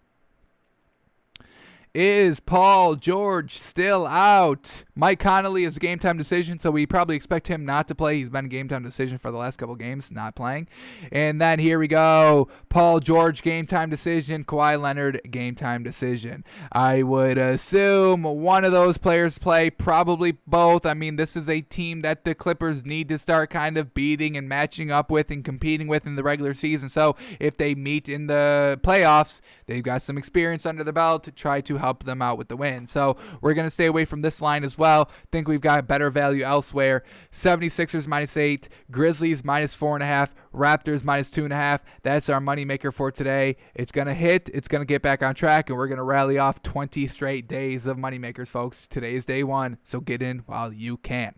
Is Paul George still out? Mike Connolly is a game time decision, so we probably expect him not to play. He's been a game time decision for the last couple games, not playing. And then here we go. Paul George, game time decision. Kawhi Leonard, game time decision. I would assume one of those players play, probably both. I mean, this is a team that the Clippers need to start kind of beating and matching up with and competing with in the regular season. So if they meet in the playoffs, they've got some experience under the belt to try to help them out with the win. So we're going to stay away from this line as well. Think we've got better value elsewhere. 76ers -8, Grizzlies -4.5, Raptors -2.5. That's our moneymaker for today. It's going to hit. It's going to get back on track, and we're going to rally off 20 straight days of moneymakers, folks. Today is day one, so get in while you can.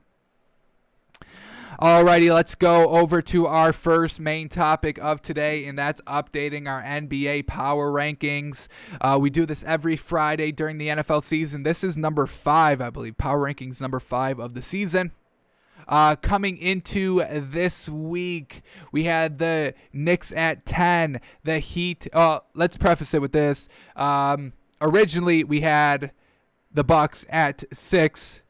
Alrighty, let's go over to our first main topic of today, and that's updating our NBA power rankings. We do this every Friday during the NFL season. This is number 5, I believe. Power rankings number 5 of the season. Coming into this week, we had the Knicks at 10, the Heat. Let's preface it with this. Originally, we had the Bucks at 6.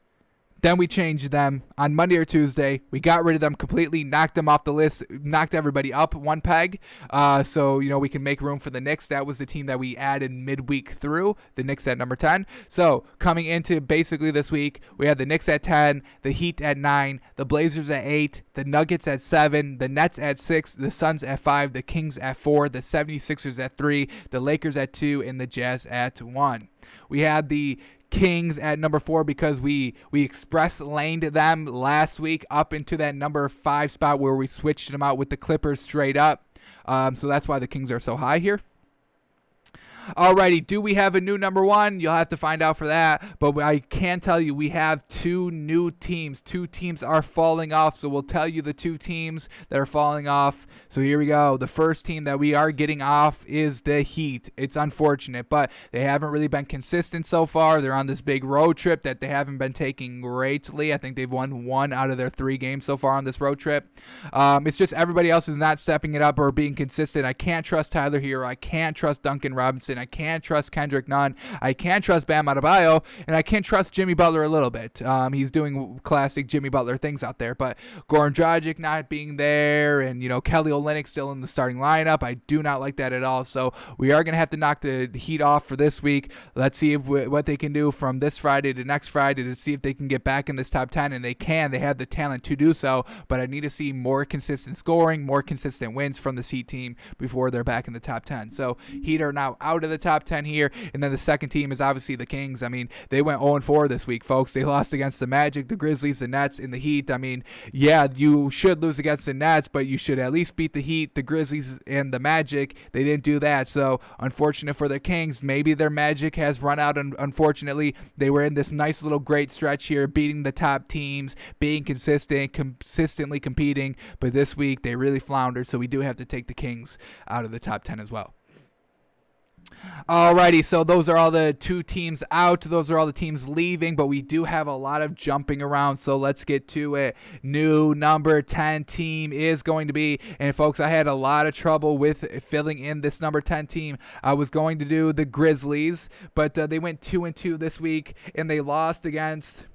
Then we changed them on Monday or Tuesday. We got rid of them completely, knocked them off the list, knocked everybody up one peg. So, we can make room for the Knicks. That was the team that we added midweek through, the Knicks at number 10. So, coming into basically this week, we had the Knicks at 10, the Heat at 9, the Blazers at 8, the Nuggets at 7, the Nets at 6, the Suns at 5, the Kings at 4, the 76ers at 3, the Lakers at 2, and the Jazz at 1. We had the Kings at number 4 because we express laned them last week up into that number 5 spot where we switched them out with the Clippers straight up. So that's why the Kings are so high here. Alrighty, do we have a new number 1? You'll have to find out for that. But I can tell you we have 2 new teams. 2 teams are falling off. So we'll tell you the 2 teams that are falling off. So here we go. The first team that we are getting off is the Heat. It's unfortunate, but they haven't really been consistent so far. They're on this big road trip that they haven't been taking greatly. I think they've won 1 out of their 3 games so far on this road trip. It's just everybody else is not stepping it up or being consistent. I can't trust Tyler Hero. I can't trust Duncan Robinson. I can't trust Kendrick Nunn. I can't trust Bam Adebayo, and I can't trust Jimmy Butler a little bit. He's doing classic Jimmy Butler things out there, but Goran Dragic not being there, and Kelly Olynyk still in the starting lineup. I do not like that at all. So we are going to have to knock the Heat off for this week. Let's see what they can do from this Friday to next Friday to see if they can get back in this top 10, and they can. They have the talent to do so, but I need to see more consistent scoring, more consistent wins from this Heat team before they're back in the top 10. So Heat are now out of the top 10 here, and then the second team is obviously the Kings. I mean, they went 0-4 this week, folks. They lost against the Magic, the Grizzlies, the Nets, and the Heat. I mean, yeah, you should lose against the Nets, but you should at least beat the Heat, the Grizzlies, and the Magic. They didn't do that, so unfortunate for the Kings. Maybe their magic has run out, and unfortunately, they were in this nice little great stretch here, beating the top teams, being consistent, consistently competing, but this week they really floundered, so we do have to take the Kings out of the top 10 as well. Alrighty, so those are all the 2 teams out. Those are all the teams leaving, but we do have a lot of jumping around, so let's get to it. New number 10 team is going to be, and folks, I had a lot of trouble with filling in this number 10 team. I was going to do the Grizzlies, but they went 2-2 this week, and they lost against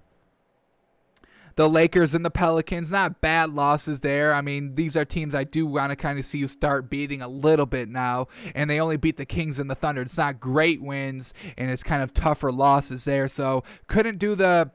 the Lakers and the Pelicans. Not bad losses there. I mean, these are teams I do want to kind of see you start beating a little bit now. And they only beat the Kings and the Thunder. It's not great wins, and it's kind of tougher losses there. So couldn't do the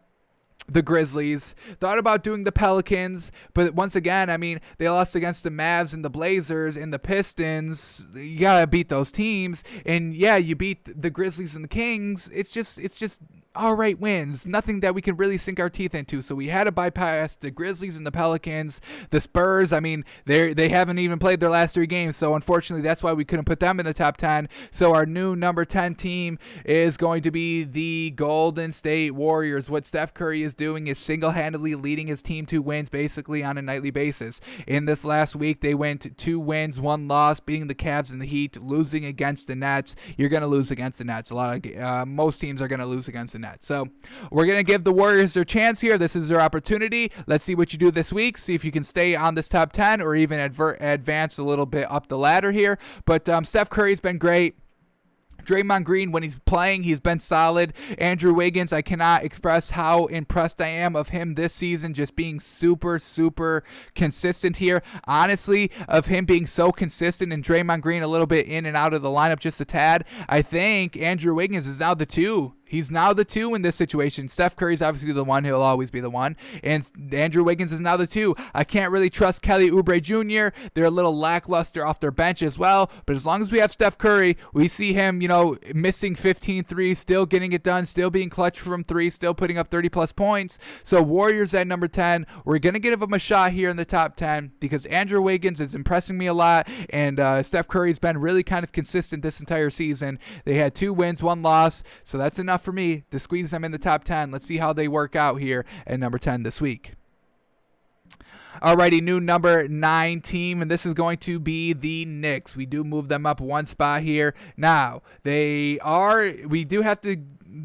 Grizzlies. Thought about doing the Pelicans, but once again, I mean, they lost against the Mavs and the Blazers and the Pistons. You gotta beat those teams, and yeah, you beat the Grizzlies and the Kings. It's just all right wins, nothing that we can really sink our teeth into. So we had to bypass the Grizzlies and the Pelicans. The Spurs, I mean, they haven't even played their last 3 games, so unfortunately that's why we couldn't put them in the top 10. So our new number 10 team is going to be the Golden State Warriors. What Steph Curry is doing is single-handedly leading his team to wins basically on a nightly basis. In this last week, they went 2 wins, 1 loss, beating the Cavs and the Heat, losing against the Nets. You're going to lose against the Nets. Most teams are going to lose against the Nets. So we're going to give the Warriors their chance here. This is their opportunity. Let's see what you do this week. See if you can stay on this top 10 or even advance a little bit up the ladder here. But Steph Curry's been great. Draymond Green, when he's playing, he's been solid. Andrew Wiggins, I cannot express how impressed I am of him this season, just being super, super consistent here. Honestly, of him being so consistent and Draymond Green a little bit in and out of the lineup just a tad, I think Andrew Wiggins is now the 2. He's now the 2 in this situation. Steph Curry's obviously the 1. He'll always be the 1. And Andrew Wiggins is now the 2. I can't really trust Kelly Oubre Jr. They're a little lackluster off their bench as well. But as long as we have Steph Curry, we see him, missing 15 threes, still getting it done, still being clutch from 3, still putting up 30-plus points. So Warriors at number 10. We're going to give them a shot here in the top 10 because Andrew Wiggins is impressing me a lot. And Steph Curry's been really kind of consistent this entire season. They had 2 wins, 1 loss. So that's enough for me to squeeze them in the top 10. Let's see how they work out here at number 10 this week. Alrighty, new number 9 team, and this is going to be the Knicks. We do move them up 1 spot here. Now, we do have to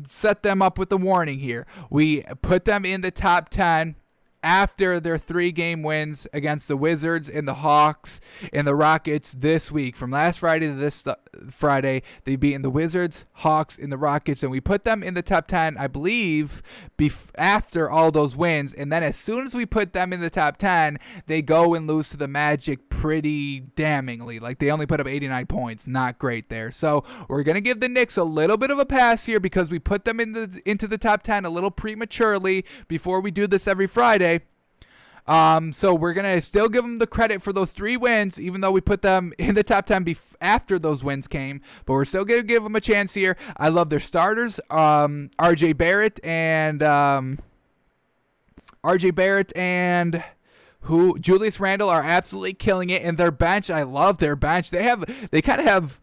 set them up with a warning here. We put them in the top 10 after their 3-game wins against the Wizards and the Hawks and the Rockets this week. From last Friday to this Friday, they've beaten the Wizards, Hawks, and the Rockets, and we put them in the top 10, I believe, after all those wins. And then as soon as we put them in the top 10, they go and lose to the Magic pretty damningly. Like, they only put up 89 points. Not great there. So we're going to give the Knicks a little bit of a pass here because we put them into the top 10 a little prematurely before we do this every Friday. So we're going to still give them the credit for those 3 wins, even though we put them in the top 10 after those wins came. But we're still going to give them a chance here. I love their starters, RJ Barrett and Julius Randle are absolutely killing it. And their bench, I love their bench. They kind of have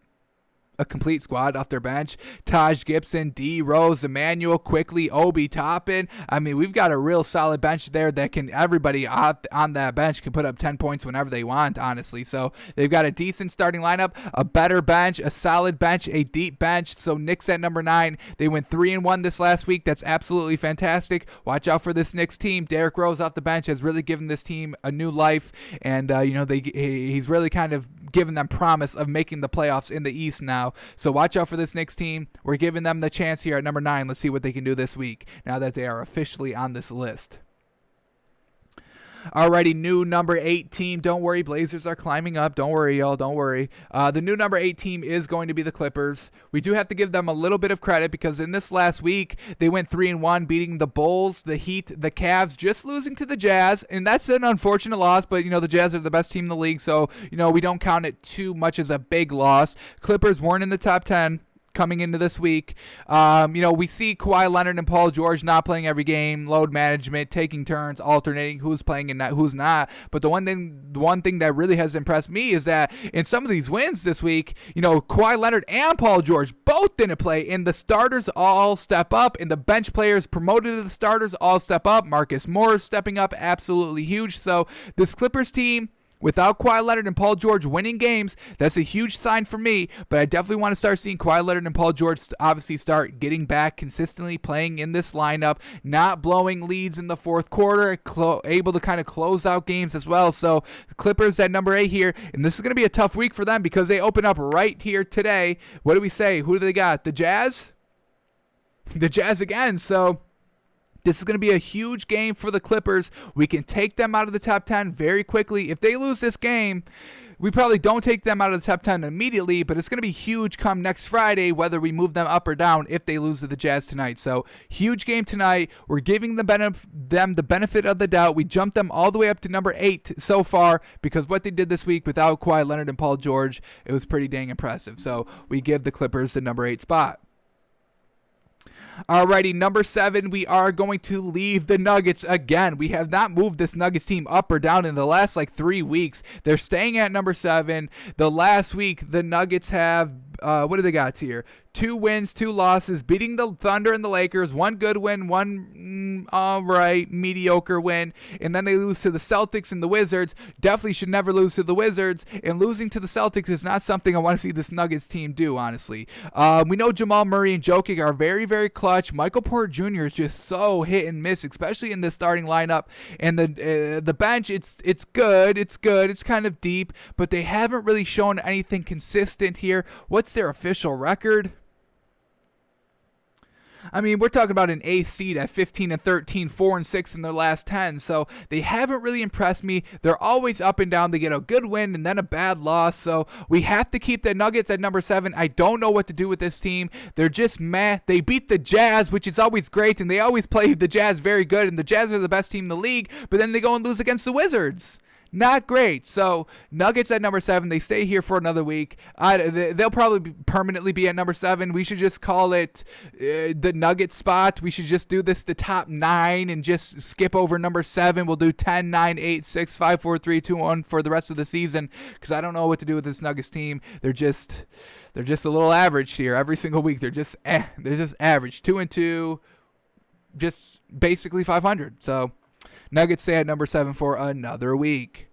a complete squad off their bench. Taj Gibson, D Rose, Emmanuel Quickly, Obi Toppin. I mean, we've got a real solid bench there that everybody on that bench can put up 10 points whenever they want, honestly. So they've got a decent starting lineup, a better bench, a solid bench, a deep bench. So Knicks at number 9. They went 3-1 this last week. That's absolutely fantastic. Watch out for this Knicks team. Derrick Rose off the bench has really given this team a new life. And, he's really kind of given them promise of making the playoffs in the East now. So watch out for this Knicks team. We're giving them the chance here at number 9. Let's see what they can do this week now that they are officially on this list. Alrighty, new number 8 team. Don't worry, Blazers are climbing up. Don't worry, y'all. Don't worry. The new number 8 team is going to be the Clippers. We do have to give them a little bit of credit because in this last week, they went 3-1, beating the Bulls, the Heat, the Cavs, just losing to the Jazz. And that's an unfortunate loss, but, the Jazz are the best team in the league, so, we don't count it too much as a big loss. Clippers weren't in the top 10. Coming into this week, we see Kawhi Leonard and Paul George not playing every game, load management, taking turns, alternating who's playing and who's not. But the one thing that really has impressed me is that in some of these wins this week, Kawhi Leonard and Paul George both didn't play, and the starters all step up, and the bench players promoted to the starters all step up. Marcus Morris stepping up, absolutely huge. So this Clippers team, without Kawhi Leonard and Paul George winning games, that's a huge sign for me, but I definitely want to start seeing Kawhi Leonard and Paul George obviously start getting back, consistently playing in this lineup, not blowing leads in the fourth quarter, able to kind of close out games as well. So Clippers at number 8 here, and this is going to be a tough week for them because they open up right here today. What do we say? Who do they got? The Jazz? The Jazz again, so this is going to be a huge game for the Clippers. We can take them out of the top 10 very quickly. If they lose this game, we probably don't take them out of the top 10 immediately, but it's going to be huge come next Friday, whether we move them up or down if they lose to the Jazz tonight. So, huge game tonight. We're giving them the benefit of the doubt. We jumped them all the way up to number 8 so far because what they did this week without Kawhi Leonard and Paul George, it was pretty dang impressive. So, we give the Clippers the number 8 spot. Alrighty, number 7, we are going to leave the Nuggets again. We have not moved this Nuggets team up or down in the last 3 weeks. They're staying at number 7. The last week, the Nuggets have, what do they got here? 2 wins, 2 losses, beating the Thunder and the Lakers. 1 good win, 1 mediocre win. And then they lose to the Celtics and the Wizards. Definitely should never lose to the Wizards. And losing to the Celtics is not something I want to see this Nuggets team do, honestly. We know Jamal Murray and Jokic are very, very clutch. Michael Porter Jr. is just so hit and miss, especially in this starting lineup. And the bench, it's good. It's good. It's kind of deep. But they haven't really shown anything consistent here. What's their official record? I mean, we're talking about an eighth seed at 15-13, 4-6 in their last 10. So they haven't really impressed me. They're always up and down. They get a good win and then a bad loss. So we have to keep the Nuggets at number 7. I don't know what to do with this team. They're just meh. They beat the Jazz, which is always great, and they always play the Jazz very good. And the Jazz are the best team in the league, but then they go and lose against the Wizards. Not great. So Nuggets at number 7. They stay here for another week. They'll probably permanently be at number 7. We should just call it the Nugget spot. We should just do this the top 9 and just skip over number 7. We'll do 10, 9, 8, 6, 5, 4, 3, 2, 1 for the rest of the season because I don't know what to do with this Nuggets team. They're just a little average here every single week. They're just average, 2-2, just basically 500. So Nuggets stay at number 7 for another week.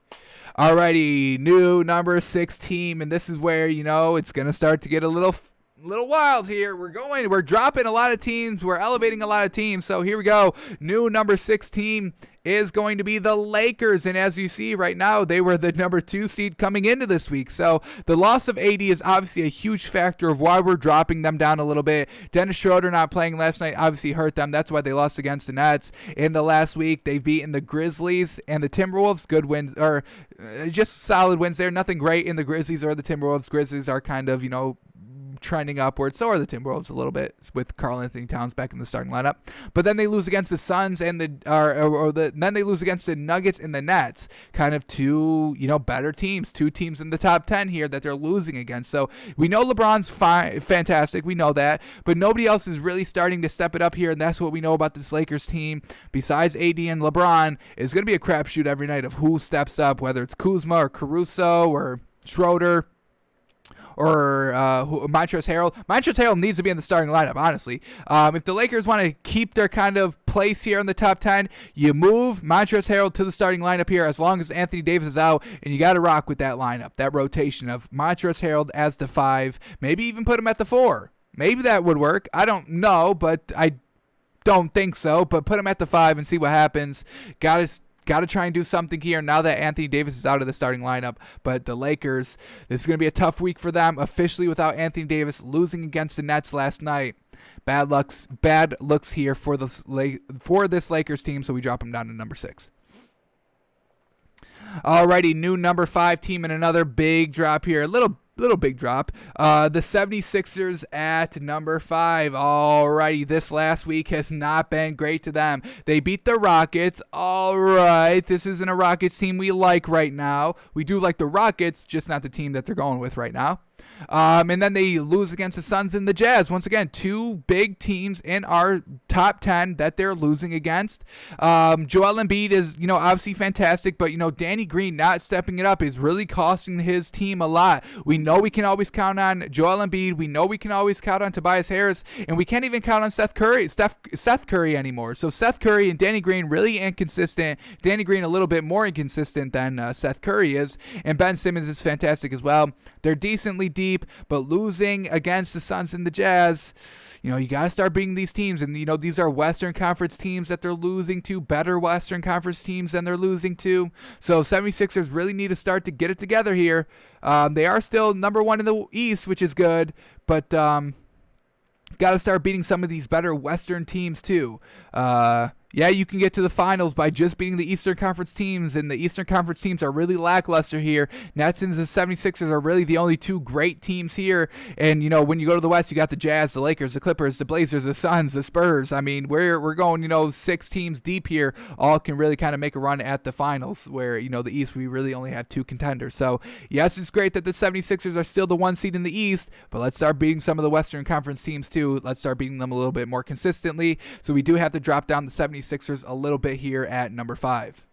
Alrighty, new number 6 team, and this is where, it's going to start to get a little wild here. We're dropping a lot of teams. We're elevating a lot of teams. So here we go. New number 6 team is going to be the Lakers. And as you see right now, they were the number 2 seed coming into this week. So the loss of AD is obviously a huge factor of why we're dropping them down a little bit. Dennis Schroeder not playing last night obviously hurt them. That's why they lost against the Nets. In the last week, they've beaten the Grizzlies and the Timberwolves. Good wins, or just solid wins there. Nothing great in the Grizzlies or the Timberwolves. Grizzlies are kind of, trending upward. So are the Timberwolves a little bit with Karl-Anthony Towns back in the starting lineup. But then they lose against the Suns and then they lose against the Nuggets and the Nets. Kind of two, better teams. 2 teams in the top 10 here that they're losing against. So we know LeBron's fantastic. We know that. But nobody else is really starting to step it up here. And that's what we know about this Lakers team. Besides AD and LeBron, it's going to be a crapshoot every night of who steps up, whether it's Kuzma or Caruso or Schroeder or Montrezl Harrell. Montrezl Harrell needs to be in the starting lineup, honestly. If the Lakers want to keep their kind of place here in the top 10, you move Montrezl Harrell to the starting lineup here as long as Anthony Davis is out, and you got to rock with that lineup, that rotation of Montrezl Harrell as the 5, maybe even put him at the 4. Maybe that would work. I don't know, but I don't think so. But put him at the 5 and see what happens. Got to try and do something here now that Anthony Davis is out of the starting lineup. But the Lakers, this is going to be a tough week for them, officially without Anthony Davis, losing against the Nets last night. Bad looks here for this Lakers team, so we drop them down to number 6. Alrighty, new number 5 team and another big drop here. A little big drop. The 76ers at number 5. Alrighty, this last week has not been great to them. They beat the Rockets. Alright, this isn't a Rockets team we like right now. We do like the Rockets, just not the team that they're going with right now. And then they lose against the Suns and the Jazz. Once again, 2 big teams in our top 10 that they're losing against. Joel Embiid is, obviously fantastic, but, Danny Green not stepping it up is really costing his team a lot. We know we can always count on Joel Embiid. We know we can always count on Tobias Harris, and we can't even count on Seth Curry anymore. So Seth Curry and Danny Green really inconsistent. Danny Green a little bit more inconsistent than Seth Curry is, and Ben Simmons is fantastic as well. They're decently deep, but losing against the Suns and the Jazz, you got to start beating these teams. And, these are Western Conference teams that they're losing to, better Western Conference teams than they're losing to. So 76ers really need to start to get it together here. They are still number 1 in the East, which is good, but got to start beating some of these better Western teams too. Yeah, you can get to the finals by just beating the Eastern Conference teams, and the Eastern Conference teams are really lackluster here. Nets and the 76ers are really the only 2 great teams here. And, when you go to the West, you got the Jazz, the Lakers, the Clippers, the Blazers, the Suns, the Spurs. I mean, we're going, 6 teams deep here. All can really kind of make a run at the finals, where, the East, we really only have 2 contenders. So, yes, it's great that the 76ers are still the 1 seed in the East, but let's start beating some of the Western Conference teams too. Let's start beating them a little bit more consistently. So we do have to drop down the 76ers a little bit here at number 5.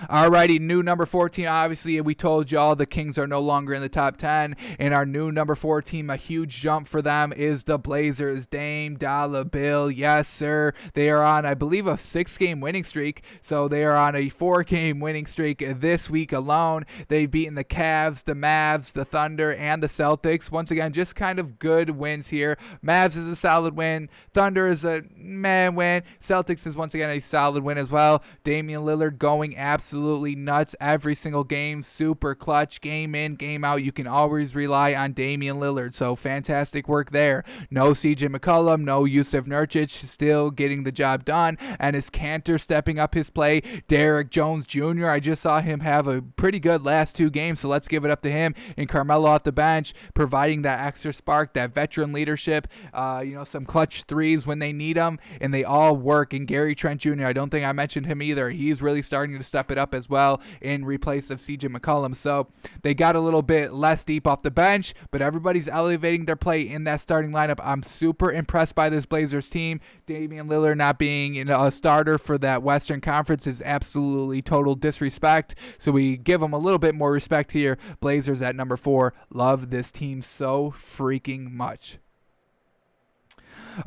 Alrighty, new number 14. Obviously, we told y'all the Kings are no longer in the top 10. And our new number 4 team, a huge jump for them, is the Blazers. Dame Dollar Bill. Yes, sir. They are on, I believe, a 6-game winning streak. So they are on a 4-game winning streak this week alone. They've beaten the Cavs, the Mavs, the Thunder, and the Celtics. Once again, just kind of good wins here. Mavs is a solid win. Thunder is a meh win. Celtics is once again a solid win as well. Damian Lillard going absolutely absolutely nuts every single game. Super clutch, game in, game out. You can always rely on Damian Lillard. So fantastic work there. No CJ McCollum, no Yusuf Nurkic, still getting the job done. And is Cantor stepping up his play? Derrick Jones Jr., I just saw him have a pretty good last 2 games, so let's give it up to him. And Carmelo off the bench, providing that extra spark, that veteran leadership, some clutch threes when they need them, and they all work. And Gary Trent Jr., I don't think I mentioned him either. He's really starting to step it up as well in replace of CJ McCollum. So they got a little bit less deep off the bench, but everybody's elevating their play in that starting lineup. I'm super impressed by this Blazers team. Damian Lillard not being a starter for that Western Conference is absolutely total disrespect. So we give them a little bit more respect here. Blazers at number 4. Love this team so freaking much.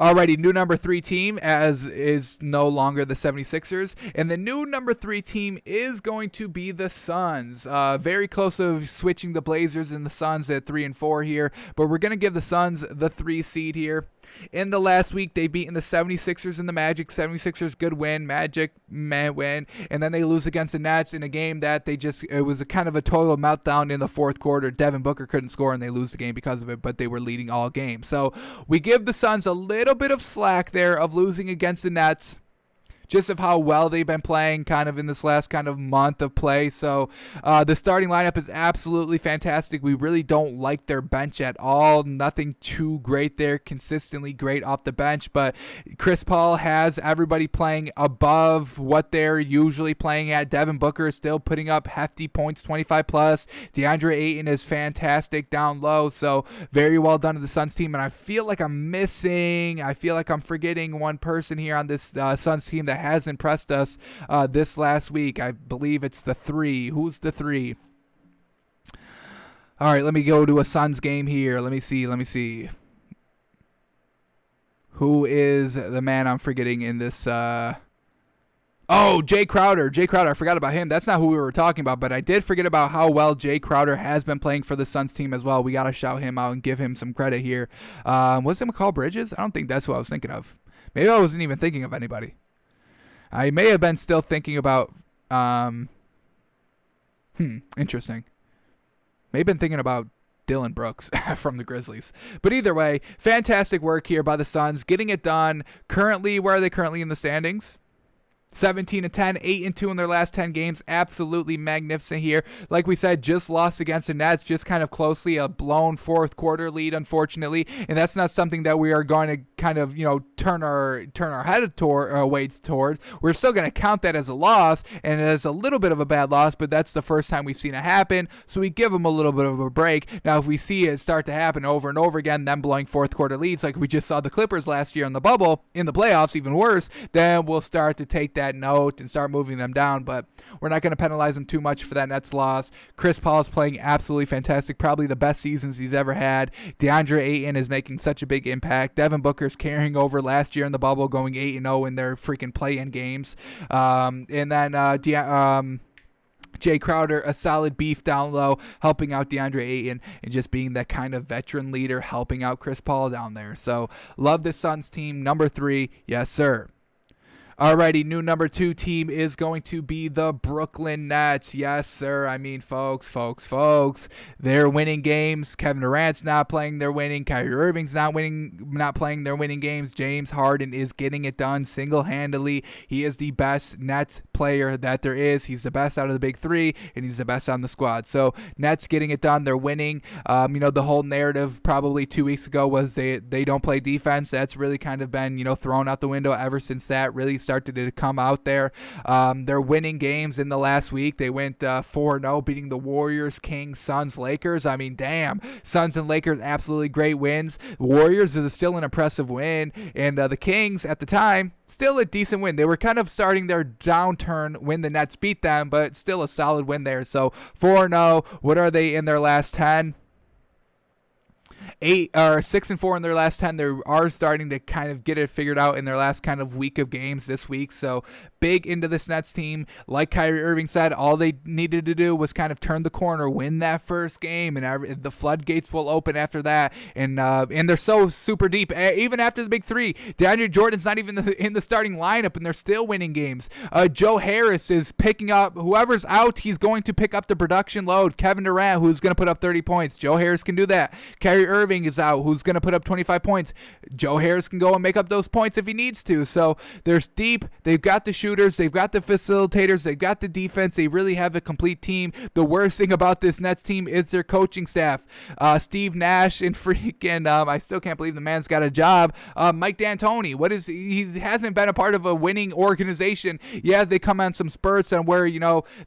Alrighty, new number 3 team as is no longer the 76ers. And the new number 3 team is going to be the Suns. Very close to switching the Blazers and the Suns at 3 and 4 here. But we're going to give the Suns the 3 seed here. In the last week, they beaten the 76ers and the Magic. 76ers, good win. Magic, meh win. And then they lose against the Nets in a game that it was a kind of a total meltdown in the fourth quarter. Devin Booker couldn't score, and they lose the game because of it, but they were leading all game. So we give the Suns a little bit of slack there of losing against the Nets, just of how well they've been playing kind of in this last kind of month of play. So the starting lineup is absolutely fantastic. We really don't like their bench at all. Nothing too great there. Consistently great off the bench. But Chris Paul has everybody playing above what they're usually playing at. Devin Booker is still putting up hefty points, 25 plus. DeAndre Ayton is fantastic down low. So very well done to the Suns team. And I feel like I'm forgetting one person here on this Suns team that has impressed us this last week. I believe it's the 3. Who's the 3? All right, let me go to a Suns game here. Let me see. Who is the man I'm forgetting in this? Jay Crowder. I forgot about him. That's not who we were talking about, but I did forget about how well Jay Crowder has been playing for the Suns team as well. We got to shout him out and give him some credit here. Was it Mikal Bridges? I don't think that's who I was thinking of. Maybe I wasn't even thinking of anybody. I may have been still thinking about, interesting. May have been thinking about Dylan Brooks from the Grizzlies. But either way, fantastic work here by the Suns, getting it done. Currently, where are they currently in the standings? 17-10, 8-2 in their last 10 games. Absolutely magnificent here. Like we said, just lost against the Nets, just kind of closely, a blown fourth quarter lead, unfortunately. And that's not something that we are going to kind of, turn our head towards. We're still going to count that as a loss and as a little bit of a bad loss, but that's the first time we've seen it happen. So we give them a little bit of a break. Now, if we see it start to happen over and over again, them blowing fourth quarter leads like we just saw the Clippers last year in the bubble, in the playoffs, even worse, then we'll start to take that note and start moving them down. But we're not going to penalize them too much for that Nets loss. Chris Paul is playing absolutely fantastic, probably the best seasons he's ever had. DeAndre Ayton is making such a big impact. Devin Booker's carrying over last year in the bubble, going 8-0 in their freaking play-in games. And then Jay Crowder, a solid beef down low, helping out DeAndre Ayton and just being that kind of veteran leader, helping out Chris Paul down there. So love the Suns team. Number 3, yes sir. Alrighty, new number 2 team is going to be the Brooklyn Nets. Yes, sir. I mean, folks. They're winning games. Kevin Durant's not playing, they're winning. Kyrie Irving's not playing, they're winning games. James Harden is getting it done single-handedly. He is the best Nets player that there is. He's the best out of the big 3, and he's the best on the squad. So, Nets getting it done. They're winning. The whole narrative probably 2 weeks ago was they don't play defense. That's really kind of been, thrown out the window ever since that really started to come out there. They're winning games in the last week. They went 4-0, beating the Warriors, Kings, Suns, Lakers. I mean, damn. Suns and Lakers, absolutely great wins. Warriors is still an impressive win. And the Kings, at the time, still a decent win. They were kind of starting their downturn when the Nets beat them, but still a solid win there. So 4-0. What are they in their last 10? 6-4 in their last 10. They are starting to kind of get it figured out in their last kind of week of games this week. So big into this Nets team. Like Kyrie Irving said, all they needed to do was kind of turn the corner, win that first game, and the floodgates will open after that. And they're so super deep. Even after the big three, DeAndre Jordan's not even in the starting lineup, and they're still winning games. Joe Harris is picking up whoever's out. He's going to pick up the production load. Kevin Durant, who's going to put up 30 points. Joe Harris can do that. Kyrie Irving is out, who's going to put up 25 points. Joe Harris can go and make up those points if he needs to. So they're deep. They've got the shooters. They've got the facilitators. They've got the defense. They really have a complete team. The worst thing about this Nets team is their coaching staff. Steve Nash and freaking, I still can't believe the man's got a job. Mike D'Antoni, he hasn't been a part of a winning organization. Yeah, they come on some spurts and where,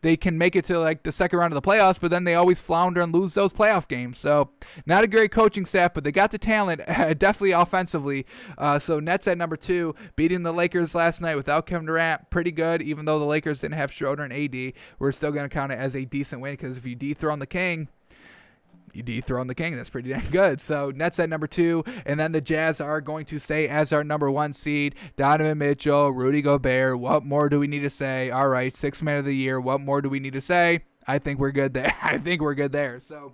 they can make it to like the second round of the playoffs, but then they always flounder and lose those playoff games. So not a great coaching staff, but they got the talent, definitely offensively. So Nets at number 2, beating the Lakers last night without Kevin Durant, pretty good. Even though the Lakers didn't have Schroeder and AD, we're still going to count it as a decent win, because if you dethrone the King, that's pretty damn good. So Nets at number 2, and then the Jazz are going to stay as our number 1 seed. Donovan Mitchell, Rudy Gobert. What more do we need to say? All right, 6th man of the year. What more do we need to say? I think we're good there. So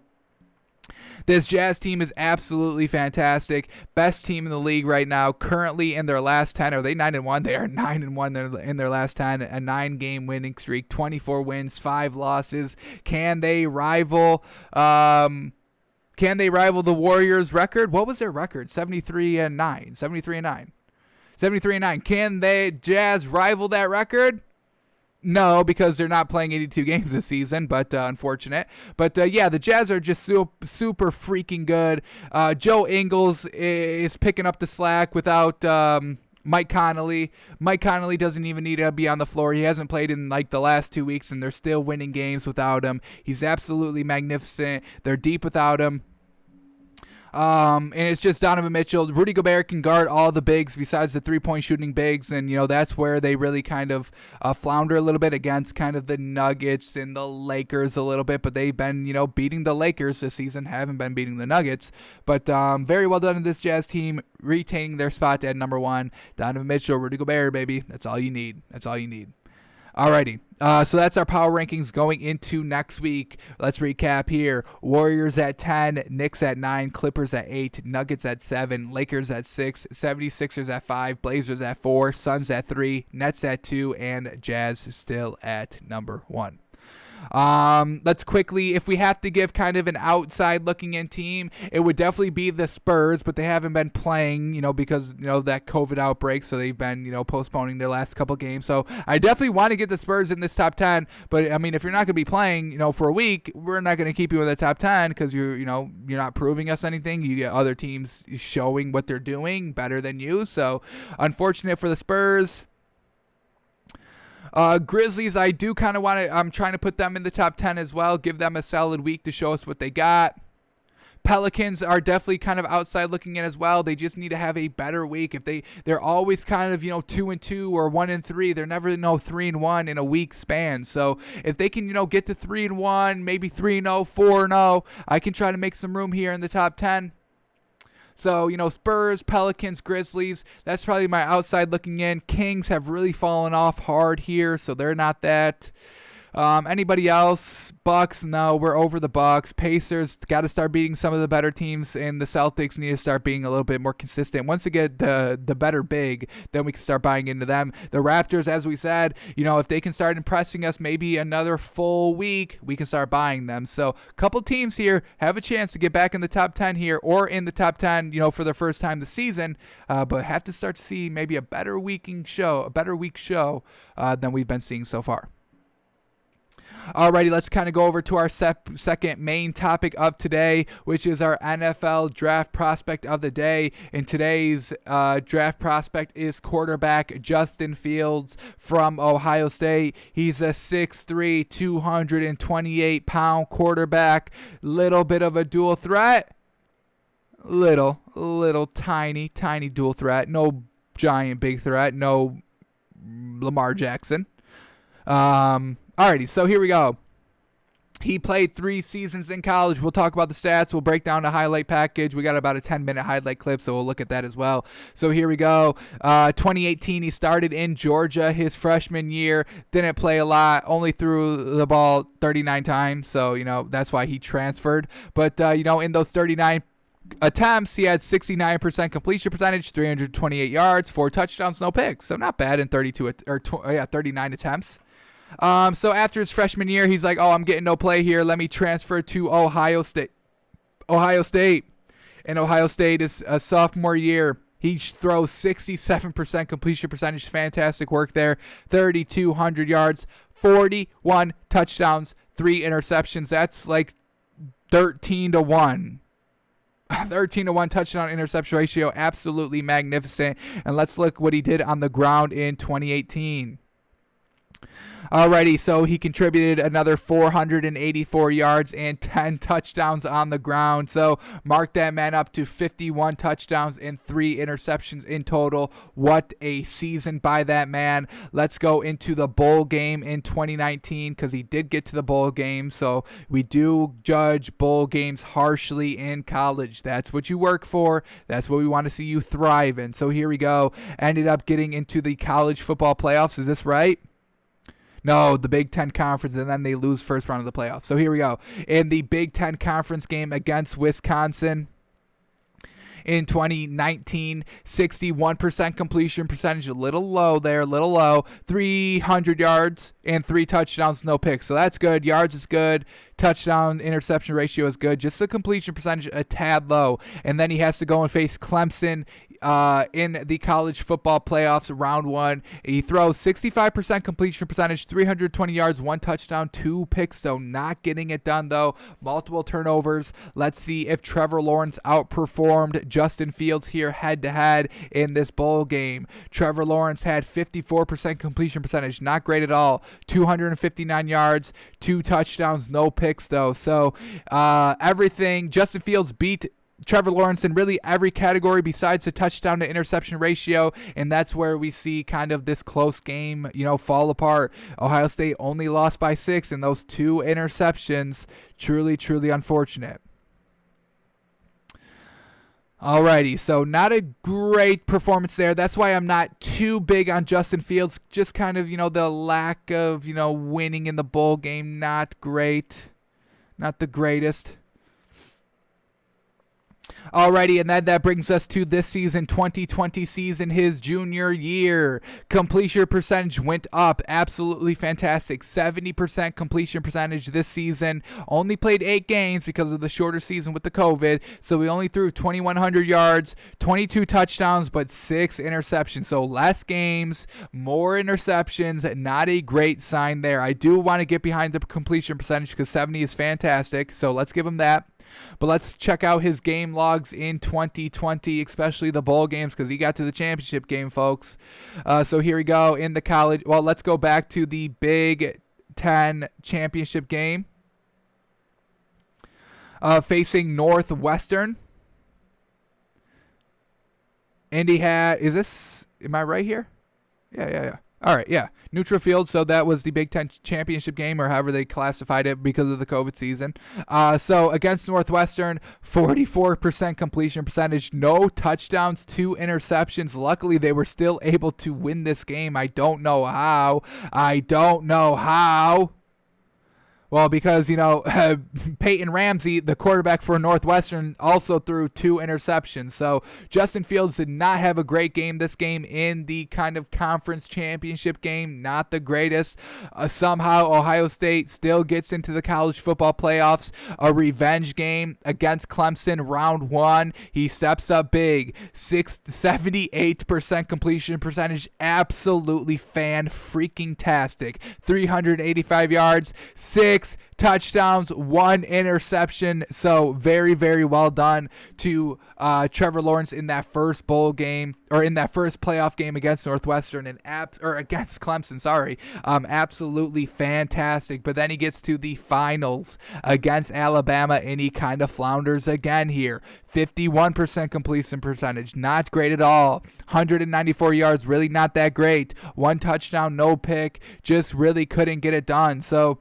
this Jazz team is absolutely fantastic. Best team in the league right now. Currently in their last 10, are they 9-1? They are 9-1 in their last 10. A 9-game winning streak, 24 wins, 5 losses. Can they rival? Can they rival the Warriors' record? What was their record? 73-9. 73-9. Can they Jazz rival that record? No, because they're not playing 82 games this season, but unfortunate. But yeah, the Jazz are just super freaking good. Joe Ingles is picking up the slack without Mike Conley. Mike Conley doesn't even need to be on the floor. He hasn't played in like the last 2 weeks, and they're still winning games without him. He's absolutely magnificent. They're deep without him. And it's just Donovan Mitchell. Rudy Gobert can guard all the bigs besides the three-point shooting bigs, and that's where they really kind of flounder a little bit against kind of the Nuggets and the Lakers a little bit. But they've been beating the Lakers this season, haven't been beating the Nuggets. But very well done in this Jazz team, retaining their spot at number 1. Donovan Mitchell, Rudy Gobert, baby. That's all you need. Alrighty, so that's our power rankings going into next week. Let's recap here. Warriors at 10, Knicks at 9, Clippers at 8, Nuggets at 7, Lakers at 6, 76ers at 5, Blazers at 4, Suns at 3, Nets at 2, and Jazz still at number 1. Let's quickly, if we have to give kind of an outside looking in team, it would definitely be the Spurs, but they haven't been playing, because, that COVID outbreak. So they've been, postponing their last couple games. So I definitely want to get the Spurs in this top 10, but I mean, if you're not going to be playing, for a week, we're not going to keep you in the top 10 because you're not proving us anything. You get other teams showing what they're doing better than you. So unfortunate for the Spurs. Grizzlies, I do kind of want to, I'm trying to put them in the top 10 as well, give them a solid week to show us what they got. Pelicans are definitely kind of outside looking in as well. They just need to have a better week. If they're always kind of 2-2 or 1-3. They're never 3-1 in a week span. So if they can get to 3-1, maybe 3-0, 4-0, I can try to make some room here in the top 10. So, Spurs, Pelicans, Grizzlies, that's probably my outside looking in. Kings have really fallen off hard here, so they're not that. Anybody else? Bucks, no, we're over the Bucks. Pacers, got to start beating some of the better teams, and the Celtics need to start being a little bit more consistent. Once they get the better big, then we can start buying into them. The Raptors, as we said, if they can start impressing us maybe another full week, we can start buying them. So a couple teams here have a chance to get back in the top 10 here, or in the top 10, for the first time this season, but have to start to see maybe a better week show than we've been seeing so far. Alrighty, let's kind of go over to our second main topic of today, which is our NFL draft prospect of the day. And today's draft prospect is quarterback Justin Fields from Ohio State. He's a 6'3", 228-pound quarterback. Little bit of a dual threat. Little tiny dual threat. No giant big threat. No Lamar Jackson. Alrighty, so here we go. He played 3 seasons in college. We'll talk about the stats. We'll break down the highlight package. We got about a 10-minute highlight clip, so we'll look at that as well. So here we go. 2018, he started in Georgia his freshman year. Didn't play a lot. Only threw the ball 39 times. So, that's why he transferred. But, in those 39 attempts, he had 69% completion percentage, 328 yards, 4 touchdowns, no picks. So not bad in 39 attempts. So after his freshman year, he's like, I'm getting no play here. Let me transfer to Ohio State. And Ohio State is a sophomore year. He throws 67% completion percentage. Fantastic work there. 3,200 yards, 41 touchdowns, 3 interceptions. That's like 13-1. 13-1 touchdown interception ratio. Absolutely magnificent. And let's look what he did on the ground in 2018. Alrighty, so he contributed another 484 yards and 10 touchdowns on the ground. So mark that man up to 51 touchdowns and 3 interceptions in total. What a season by that man. Let's go into the bowl game in 2019 because he did get to the bowl game. So we do judge bowl games harshly in college. That's what you work for. That's what we want to see you thrive in. So here we go. Ended up getting into the college football playoffs. Is this right? No, the Big Ten Conference, and then they lose first round of the playoffs. So here we go. In the Big Ten Conference game against Wisconsin in 2019, 61% completion percentage, a little low there, 300 yards and 3 touchdowns, no picks. So that's good. Yards is good. Touchdown interception ratio is good. Just the completion percentage a tad low. And then he has to go and face Clemson in the college football playoffs, round 1. He throws 65% completion percentage, 320 yards, 1 touchdown, 2 picks. So not getting it done though. Multiple turnovers. Let's see if Trevor Lawrence outperformed Justin Fields here head to head in this bowl game. Trevor Lawrence had 54% completion percentage, not great at all. 259 yards, 2 touchdowns, no picks though. So everything, Justin Fields beat Trevor Lawrence in really every category besides the touchdown to interception ratio, and that's where we see kind of this close game, fall apart. Ohio State only lost by 6, and those 2 interceptions, truly, truly unfortunate. Alrighty, so not a great performance there. That's why I'm not too big on Justin Fields. Just kind of, the lack of, winning in the bowl game. Not great. Not the greatest. Alrighty, and then that brings us to this season, 2020 season, his junior year. Completion percentage went up. Absolutely fantastic. 70% completion percentage this season. Only played 8 games because of the shorter season with the COVID. So we only threw 2,100 yards, 22 touchdowns, but 6 interceptions. So less games, more interceptions. Not a great sign there. I do want to get behind the completion percentage because 70 is fantastic. So let's give him that. But let's check out his game logs in 2020, especially the bowl games, because he got to the championship game, folks. So here we go in the college. Well, let's go back to the Big Ten championship game facing Northwestern. And he had, am I right here? Yeah. All right, yeah. Neutral field, so that was the Big Ten championship game, or however they classified it because of the COVID season. So against Northwestern, 44% completion percentage, no touchdowns, 2 interceptions. Luckily, they were still able to win this game. I don't know how. Well, because, Peyton Ramsey, the quarterback for Northwestern, also threw 2 interceptions. So Justin Fields did not have a great game this game in the kind of conference championship game. Not the greatest. Somehow Ohio State still gets into the college football playoffs. A revenge game against Clemson, round 1. He steps up big. 78% completion percentage. Absolutely fan-freaking-tastic. 385 yards, 6 touchdowns, 1 interception. So very, very well done to Trevor Lawrence in that first bowl game, or in that first playoff game against Northwestern or against Clemson. Sorry, absolutely fantastic. But then he gets to the finals against Alabama, and he kind of flounders again here. 51% completion percentage, not great at all. 194 yards, really not that great. 1 touchdown, no pick, just really couldn't get it done. So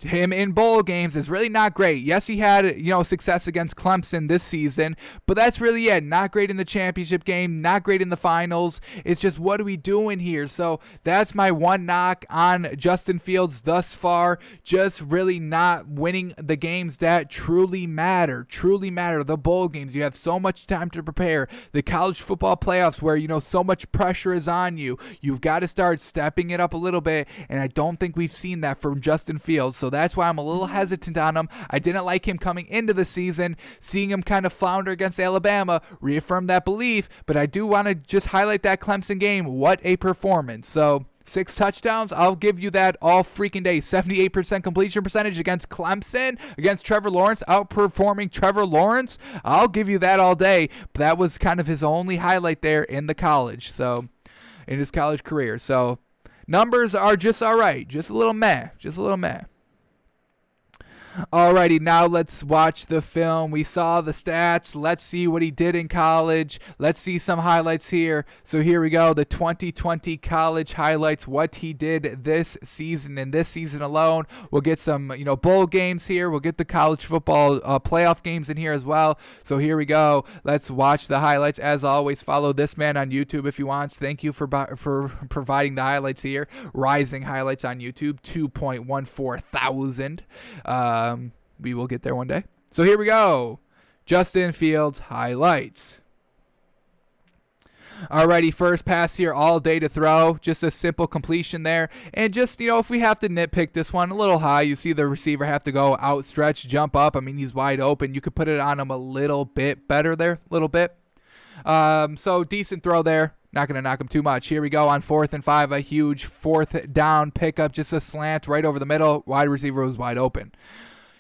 him in bowl games is really not great. Yes, he had, success against Clemson this season, but that's really it. Not great in the championship game, not great in the finals. It's just, what are we doing here? So that's my one knock on Justin Fields thus far. Just really not winning the games that truly matter. The bowl games. You have so much time to prepare. The college football playoffs where, so much pressure is on you. You've got to start stepping it up a little bit, and I don't think we've seen that from Justin Fields. So that's why I'm a little hesitant on him. I didn't like him coming into the season. Seeing him kind of flounder against Alabama reaffirmed that belief, but I do want to just highlight that Clemson game. What a performance. So 6 touchdowns, I'll give you that all freaking day. 78% completion percentage against Clemson, against Trevor Lawrence, outperforming Trevor Lawrence. I'll give you that all day. But that was kind of his only highlight there in the college, so in his college career. So numbers are just all right. Just a little meh. Alrighty, now let's watch the film. We saw the stats. Let's see what he did in college. Let's see some highlights here. So here we go, the 2020 college highlights, what he did this season and this season alone. We'll get some, bowl games here. We'll get the college football playoff games in here as well. So here we go. Let's watch the highlights. As always, follow this man on YouTube if you want. Thank you for providing the highlights here. Rising highlights on YouTube, 2.14 thousand. We will get there one day. So here we go. Justin Fields highlights. Alrighty, first pass here, all day to throw. Just a simple completion there. And just, if we have to nitpick this one a little high, you see the receiver have to go outstretch, jump up. I mean, he's wide open. You could put it on him a little bit better there, So decent throw there. Not going to knock him too much. Here we go on 4th and 5, a huge 4th down pickup, just a slant right over the middle. Wide receiver was wide open.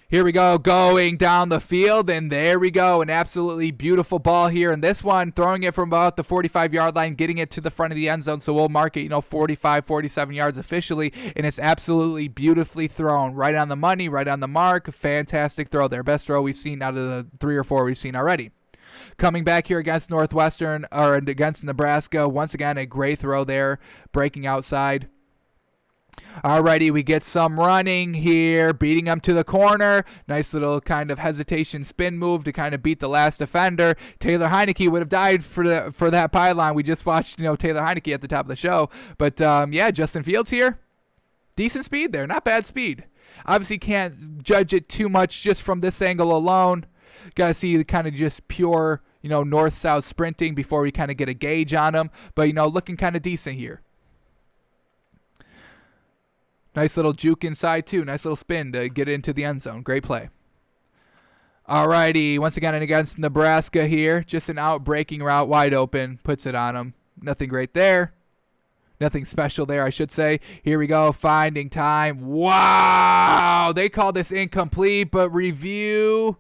Here we go, going down the field, and there we go. An absolutely beautiful ball here. And this one, throwing it from about the 45-yard line, getting it to the front of the end zone. So we'll mark it, 45, 47 yards officially. And it's absolutely beautifully thrown. Right on the money, right on the mark. Fantastic throw there. Best throw we've seen out of the 3 or 4 we've seen already. Coming back here against Northwestern, or against Nebraska. Once again, a great throw there, breaking outside. Alrighty, we get some running here, beating him to the corner. Nice little kind of hesitation spin move to kind of beat the last defender. Taylor Heineke would have died for that pylon. We just watched, Taylor Heineke at the top of the show. But Justin Fields here, decent speed there, not bad speed. Obviously can't judge it too much just from this angle alone. Got to see the kind of just pure, north-south sprinting before we kind of get a gauge on him. But, looking kind of decent here. Nice little juke inside, too. Nice little spin to get into the end zone. Great play. Alrighty, once again against Nebraska here. Just an out-breaking route, wide open. Puts it on him. Nothing great there. Nothing special there, I should say. Here we go, finding time. Wow! They call this incomplete, but review.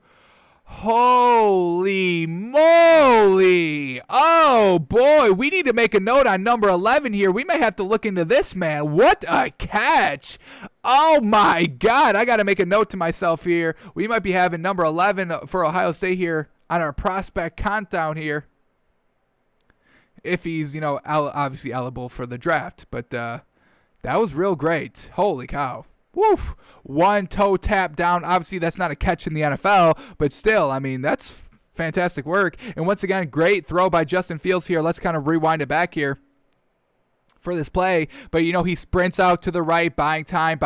Holy moly. Oh, boy. We need to make a note on number 11 here. We may have to look into this, man. What a catch. Oh, my God. I got to make a note to myself here. We might be having number 11 for Ohio State here on our prospect countdown here. If he's, obviously eligible for the draft. But that was real great. Holy cow. Woof. One toe tap down. Obviously, that's not a catch in the NFL, but still, that's fantastic work. And once again, great throw by Justin Fields here. Let's kind of rewind it back here for this play. But, he sprints out to the right, buying time.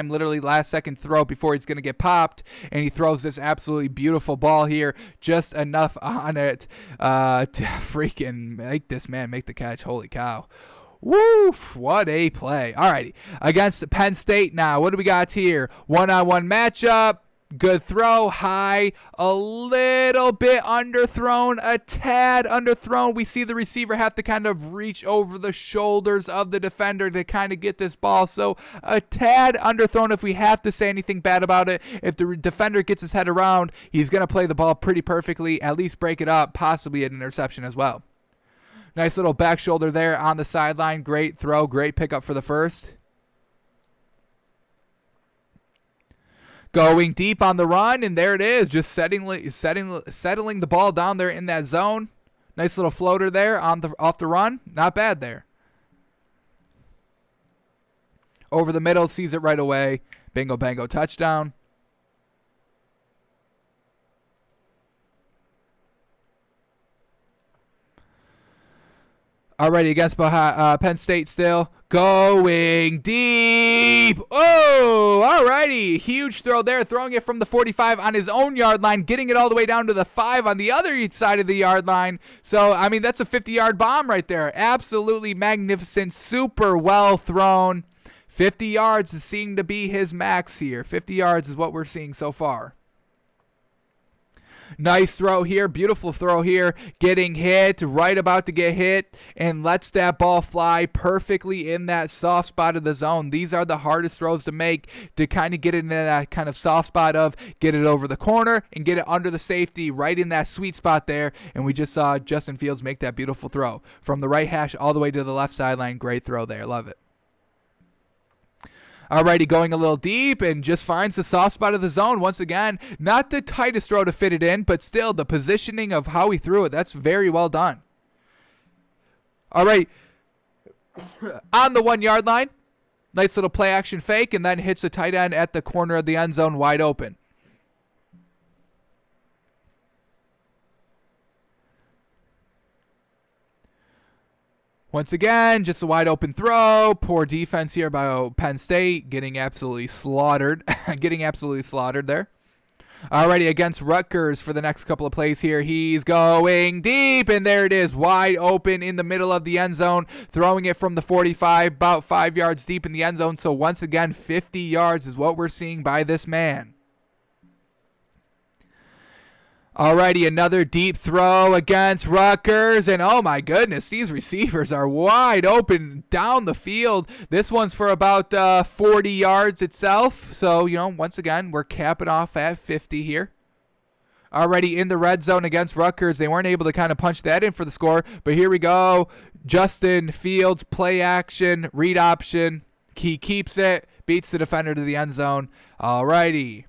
Literally last second throw before he's going to get popped. And he throws this absolutely beautiful ball here. Just enough on it to freaking make this man make the catch. Holy cow. Woof, what a play. Alrighty, against Penn State now. What do we got here? One-on-one matchup. Good throw, high, a little bit underthrown, a tad underthrown. We see the receiver have to kind of reach over the shoulders of the defender to kind of get this ball. So a tad underthrown if we have to say anything bad about it. If the defender gets his head around, he's going to play the ball pretty perfectly, at least break it up, possibly an interception as well. Nice little back shoulder there on the sideline. Great throw, great pickup for the first. Going deep on the run, and there it is. Just settling the ball down there in that zone. Nice little floater there off the run. Not bad there. Over the middle, sees it right away. Bingo, bango, touchdown. Alrighty, against Penn State still. Going deep. Oh, alrighty. Huge throw there. Throwing it from the 45 on his own yard line. Getting it all the way down to the 5 on the other side of the yard line. So, I mean, that's a 50-yard bomb right there. Absolutely magnificent. Super well thrown. 50 yards is seeming to be his max here. 50 yards is what we're seeing so far. Nice throw here. Beautiful throw here. Getting hit. Right about to get hit. And lets that ball fly perfectly in that soft spot of the zone. These are the hardest throws to make, to kind of get into that kind of soft spot of get it over the corner and get it under the safety right in that sweet spot there. And we just saw Justin Fields make that beautiful throw. From the right hash all the way to the left sideline. Great throw there. Love it. Alrighty, going a little deep and just finds the soft spot of the zone. Once again, not the tightest throw to fit it in, but still the positioning of how he threw it, that's very well done. Alright, on the 1 yard line, nice little play action fake, and then hits the tight end at the corner of the end zone wide open. Once again, just a wide open throw. Poor defense here by Penn State, getting absolutely slaughtered. Getting absolutely slaughtered there. Alrighty, against Rutgers for the next couple of plays here. He's going deep, and there it is, wide open in the middle of the end zone. Throwing it from the 45, about 5 yards deep in the end zone. So once again, 50 yards is what we're seeing by this man. Alrighty, another deep throw against Rutgers, and oh my goodness, these receivers are wide open down the field. This one's for about 40 yards itself, so, you know, once again, we're capping off at 50 here. Already in the red zone against Rutgers, they weren't able to kind of punch that in for the score, but here we go. Justin Fields, play action, read option, he keeps it, beats the defender to the end zone. Alrighty.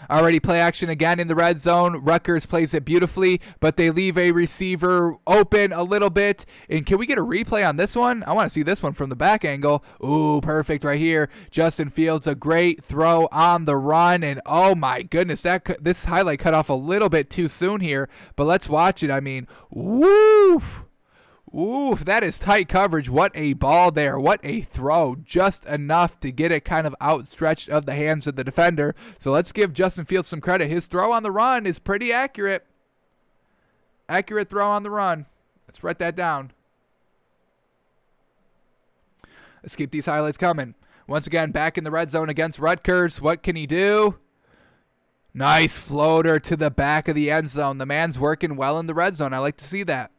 Already play action again in the red zone. Rutgers plays it beautifully, but they leave a receiver open a little bit. And can we get a replay on this one? I want to see this one from the back angle. Ooh, perfect right here. Justin Fields, a great throw on the run. And oh my goodness, this highlight cut off a little bit too soon here. But let's watch it. I mean, woo! Ooh, that is tight coverage. What a ball there. What a throw. Just enough to get it kind of outstretched of the hands of the defender. So let's give Justin Fields some credit. His throw on the run is pretty accurate. Accurate throw on the run. Let's write that down. Let's keep these highlights coming. Once again, back in the red zone against Rutgers. What can he do? Nice floater to the back of the end zone. The man's working well in the red zone. I like to see that.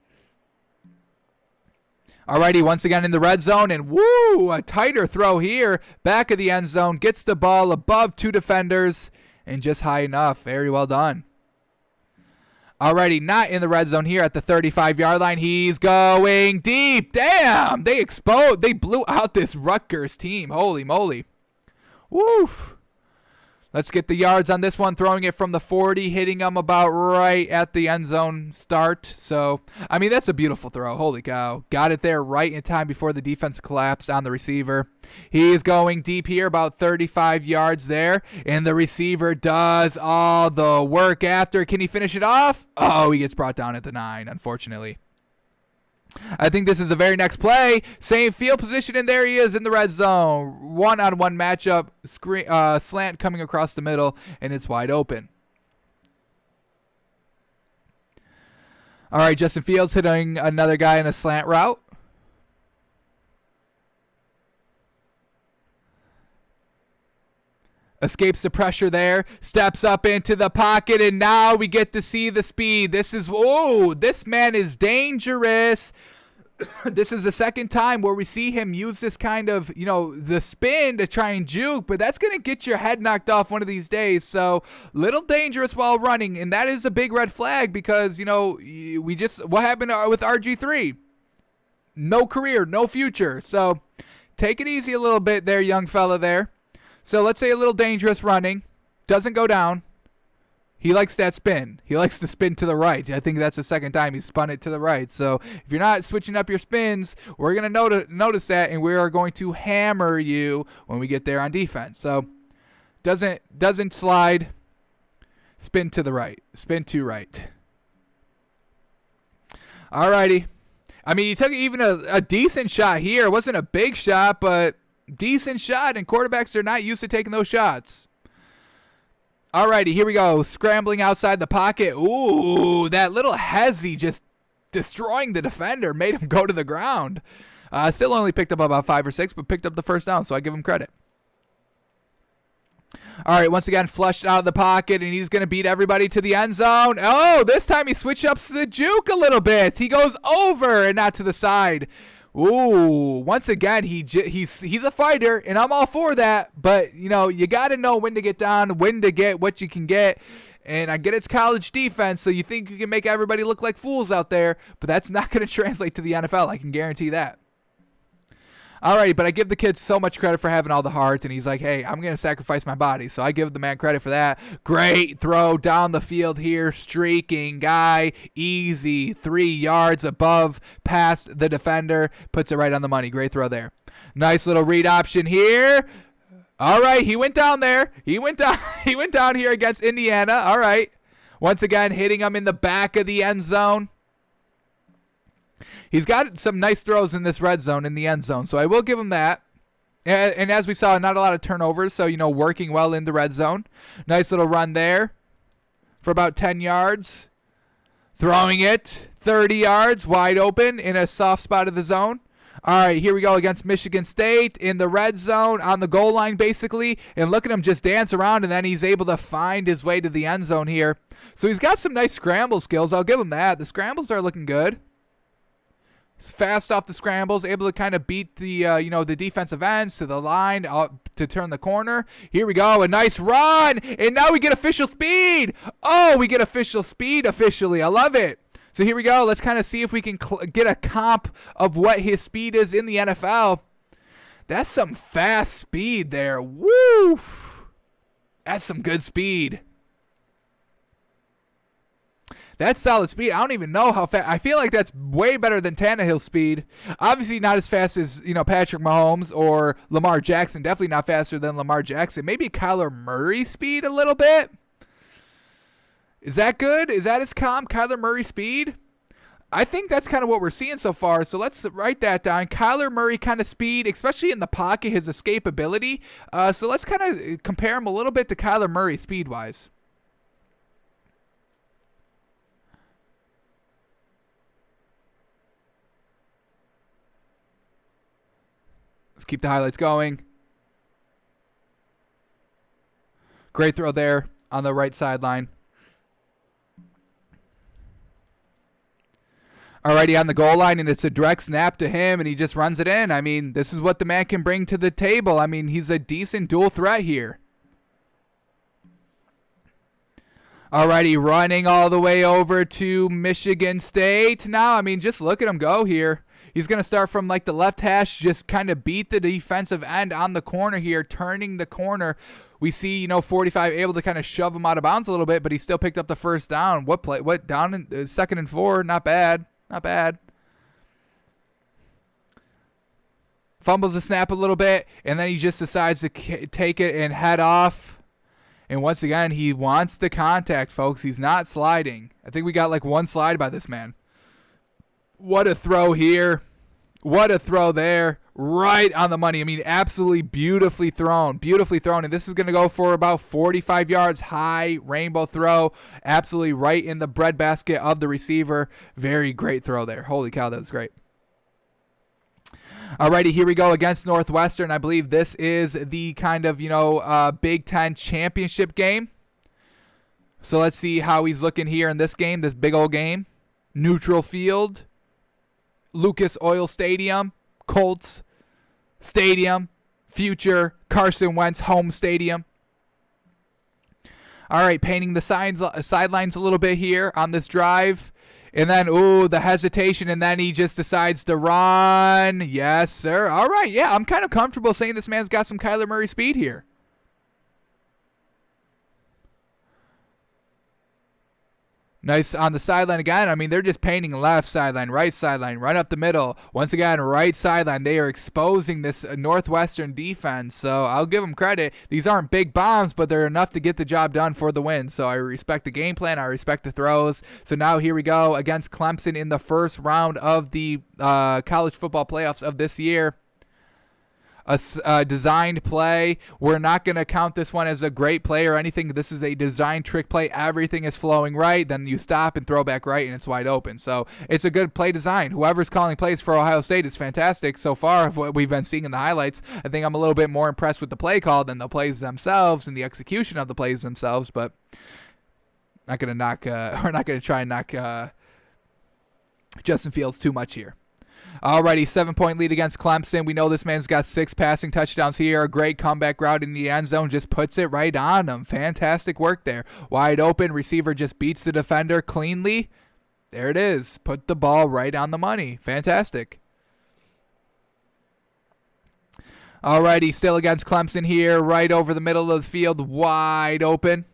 Alrighty, once again in the red zone, and woo, a tighter throw here. Back of the end zone, gets the ball above two defenders, and just high enough. Very well done. Alrighty, not in the red zone here at the 35-yard line. He's going deep. Damn, they blew out this Rutgers team. Holy moly. Woof. Let's get the yards on this one, throwing it from the 40, hitting them about right at the end zone start. So, I mean, that's a beautiful throw. Holy cow. Got it there right in time before the defense collapsed on the receiver. He's going deep here, about 35 yards there, and the receiver does all the work after. Can he finish it off? Oh, he gets brought down at the 9, unfortunately. I think this is the very next play. Same field position, and there he is in the red zone. One-on-one matchup, slant coming across the middle, and it's wide open. All right, Justin Fields hitting another guy in a slant route. Escapes the pressure there, steps up into the pocket, and now we get to see the speed. This man is dangerous. This is the second time where we see him use this kind of, the spin to try and juke, but that's going to get your head knocked off one of these days. So, little dangerous while running, and that is a big red flag because, what happened with RG3? No career, no future. So, take it easy a little bit there, young fella there. So let's say a little dangerous running. Doesn't go down. He likes that spin. He likes to spin to the right. I think that's the second time he spun it to the right. So if you're not switching up your spins, we're going to notice that, and we are going to hammer you when we get there on defense. So doesn't slide. Spin to the right. Spin to right. Alrighty. I mean, he took even a decent shot here. It wasn't a big shot, but decent shot, and quarterbacks are not used to taking those shots. Alrighty, here we go. Scrambling outside the pocket. Ooh, that little hezzy just destroying the defender. Made him go to the ground. Still only picked up about 5 or 6, but picked up the first down, so I give him credit. All right, once again, flushed out of the pocket, and he's going to beat everybody to the end zone. Oh, this time he switched up to the juke a little bit. He goes over and not to the side. Ooh, once again, he's a fighter, and I'm all for that. But, you got to know when to get down, when to get what you can get. And I get it's college defense, so you think you can make everybody look like fools out there, but that's not going to translate to the NFL. I can guarantee that. Alrighty, but I give the kid so much credit for having all the heart, and he's like, hey, I'm going to sacrifice my body, so I give the man credit for that. Great throw down the field here, streaking guy, easy, 3 yards above, past the defender, puts it right on the money. Great throw there. Nice little read option here. All right, he went down there. He went down here against Indiana. All right. Once again, hitting him in the back of the end zone. He's got some nice throws in this red zone, in the end zone, so I will give him that. And as we saw, not a lot of turnovers, so, working well in the red zone. Nice little run there for about 10 yards. Throwing it 30 yards, wide open in a soft spot of the zone. All right, here we go against Michigan State in the red zone on the goal line, basically. And look at him just dance around, and then he's able to find his way to the end zone here. So he's got some nice scramble skills. I'll give him that. The scrambles are looking good. Fast off the scrambles, able to kind of beat the the defensive ends to the line to turn the corner. Here we go, a nice run, and now we get official speed. Oh, we get official speed officially. I love it. So here we go. Let's kind of see if we can get a comp of what his speed is in the NFL. That's some fast speed there. Woo! That's some good speed. That's solid speed. I don't even know how fast. I feel like that's way better than Tannehill's speed. Obviously not as fast as, Patrick Mahomes or Lamar Jackson. Definitely not faster than Lamar Jackson. Maybe Kyler Murray speed a little bit. Is that good? Is that his comp, Kyler Murray speed? I think that's kind of what we're seeing so far. So let's write that down. Kyler Murray kind of speed, especially in the pocket, his escapability. So let's kind of compare him a little bit to Kyler Murray speed-wise. Let's keep the highlights going. Great throw there on the right sideline. Already on the goal line, and it's a direct snap to him, and he just runs it in. I mean, this is what the man can bring to the table. I mean, he's a decent dual threat here. Alrighty, running all the way over to Michigan State now. I mean, just look at him go here. He's going to start from like the left hash, just kind of beat the defensive end on the corner here, turning the corner. We see, 45 able to kind of shove him out of bounds a little bit, but he still picked up the first down. What down in 2nd and 4? Not bad. Not bad. Fumbles the snap a little bit, and then he just decides to take it and head off. And once again, he wants the contact, folks. He's not sliding. I think we got like one slide by this man. What a throw here. What a throw there. Right on the money. I mean, absolutely beautifully thrown. Beautifully thrown. And this is going to go for about 45 yards. High rainbow throw. Absolutely right in the breadbasket of the receiver. Very great throw there. Holy cow, that was great. Alrighty, here we go against Northwestern. I believe this is the kind of, Big Ten championship game. So let's see how he's looking here in this game, this big old game. Neutral field. Lucas Oil Stadium, Colts Stadium, future Carson Wentz home stadium. All right, painting the sidelines a little bit here on this drive. And then, the hesitation, and then he just decides to run. Yes, sir. All right, yeah, I'm kind of comfortable saying this man's got some Kyler Murray speed here. Nice on the sideline again. I mean, they're just painting left sideline, right up the middle. Once again, right sideline. They are exposing this Northwestern defense, so I'll give them credit. These aren't big bombs, but they're enough to get the job done for the win. So I respect the game plan. I respect the throws. So now here we go against Clemson in the first round of the college football playoffs of this year. A designed play. We're not going to count this one as a great play or anything. This is a designed trick play. Everything is flowing right. Then you stop and throw back right, and it's wide open. So it's a good play design. Whoever's calling plays for Ohio State is fantastic so far of what we've been seeing in the highlights. I think I'm a little bit more impressed with the play call than the plays themselves and the execution of the plays themselves, but not going to knock we're not going to try and knock Justin Fields too much here. Alrighty, 7-point lead against Clemson. We know this man's got 6 passing touchdowns here. A great comeback route in the end zone. Just puts it right on him. Fantastic work there. Wide open. Receiver just beats the defender cleanly. There it is. Put the ball right on the money. Fantastic. Alrighty, still against Clemson here. Right over the middle of the field. Wide open.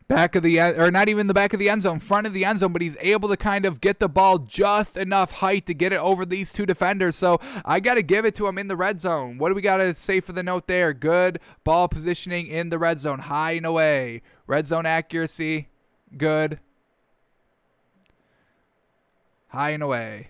Back of the end, or not even the back of the end zone, front of the end zone, but he's able to kind of get the ball just enough height to get it over these 2 defenders. So I got to give it to him in the red zone. What do we got to say for the note there? Good ball positioning in the red zone, high and away. Red zone accuracy, good. High and away.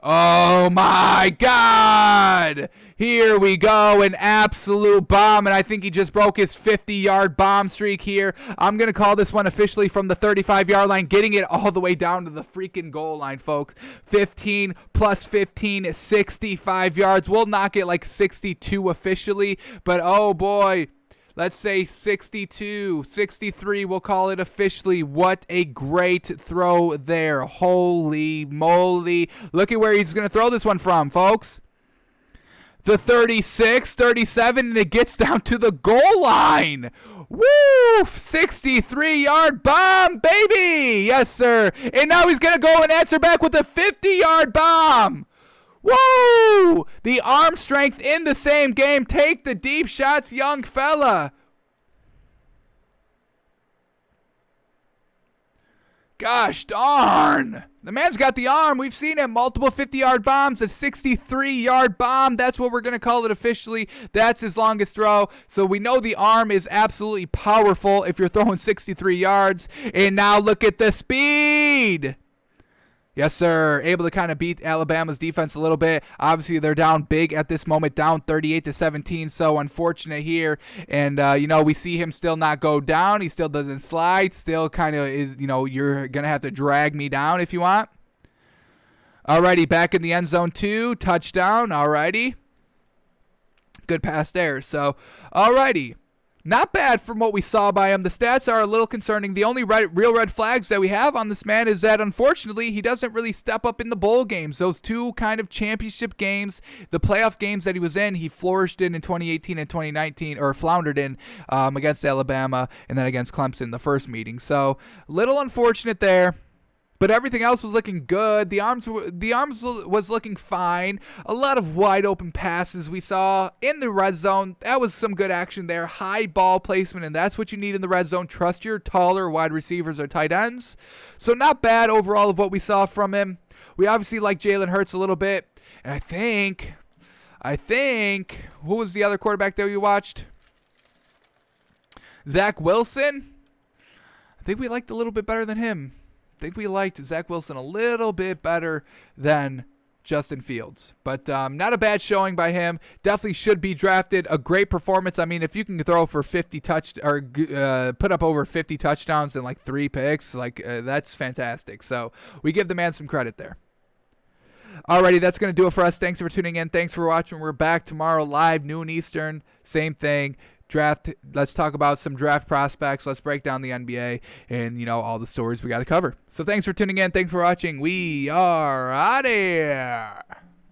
Oh my God! Here we go, an absolute bomb, and I think he just broke his 50-yard bomb streak here. I'm going to call this one officially from the 35-yard line, getting it all the way down to the freaking goal line, folks. 15 plus 15, 65 yards. We'll knock it like 62 officially, but oh boy. Let's say 62, 63, we'll call it officially. What a great throw there. Holy moly. Look at where he's going to throw this one from, folks. The 36, 37, and it gets down to the goal line. Woo! 63-yard bomb, baby! Yes, sir. And now he's going to go and answer back with a 50-yard bomb. Woo! The arm strength in the same game. Take the deep shots, young fella. Gosh darn. The man's got the arm. We've seen it. Multiple 50-yard bombs. A 63-yard bomb. That's what we're going to call it officially. That's his longest throw. So we know the arm is absolutely powerful if you're throwing 63 yards. And now look at the speed. Yes, sir. Able to kind of beat Alabama's defense a little bit. Obviously, they're down big at this moment, down 38-17. So unfortunate here. And, we see him still not go down. He still doesn't slide. Still kind of is, you're going to have to drag me down if you want. Alrighty, back in the end zone 2. Touchdown. Alrighty. Good pass there. So, alrighty. Not bad from what we saw by him. The stats are a little concerning. The only real red flags that we have on this man is that, unfortunately, he doesn't really step up in the bowl games. Those 2 kind of championship games, the playoff games that he was in, he flourished in 2018 and 2019, or floundered in against Alabama and then against Clemson the first meeting. So, little unfortunate there. But everything else was looking good. The arms was looking fine. A lot of wide open passes we saw in the red zone. That was some good action there. High ball placement, and that's what you need in the red zone. Trust your taller wide receivers or tight ends. So not bad overall of what we saw from him. We obviously like Jalen Hurts a little bit. And I think, who was the other quarterback that we watched? Zach Wilson? I think we liked a little bit better than him. I think we liked Zach Wilson a little bit better than Justin Fields. But not a bad showing by him. Definitely should be drafted. A great performance. I mean, if you can throw for 50 or put up over 50 touchdowns and like 3 picks, that's fantastic. So we give the man some credit there. Alrighty, that's going to do it for us. Thanks for tuning in. Thanks for watching. We're back tomorrow live, noon Eastern. Same thing. Draft. Let's talk about some draft prospects. Let's break down the NBA and, all the stories we got to cover. So thanks for tuning in. Thanks for watching. We are out of here.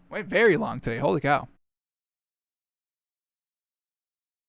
Went very long today. Holy cow.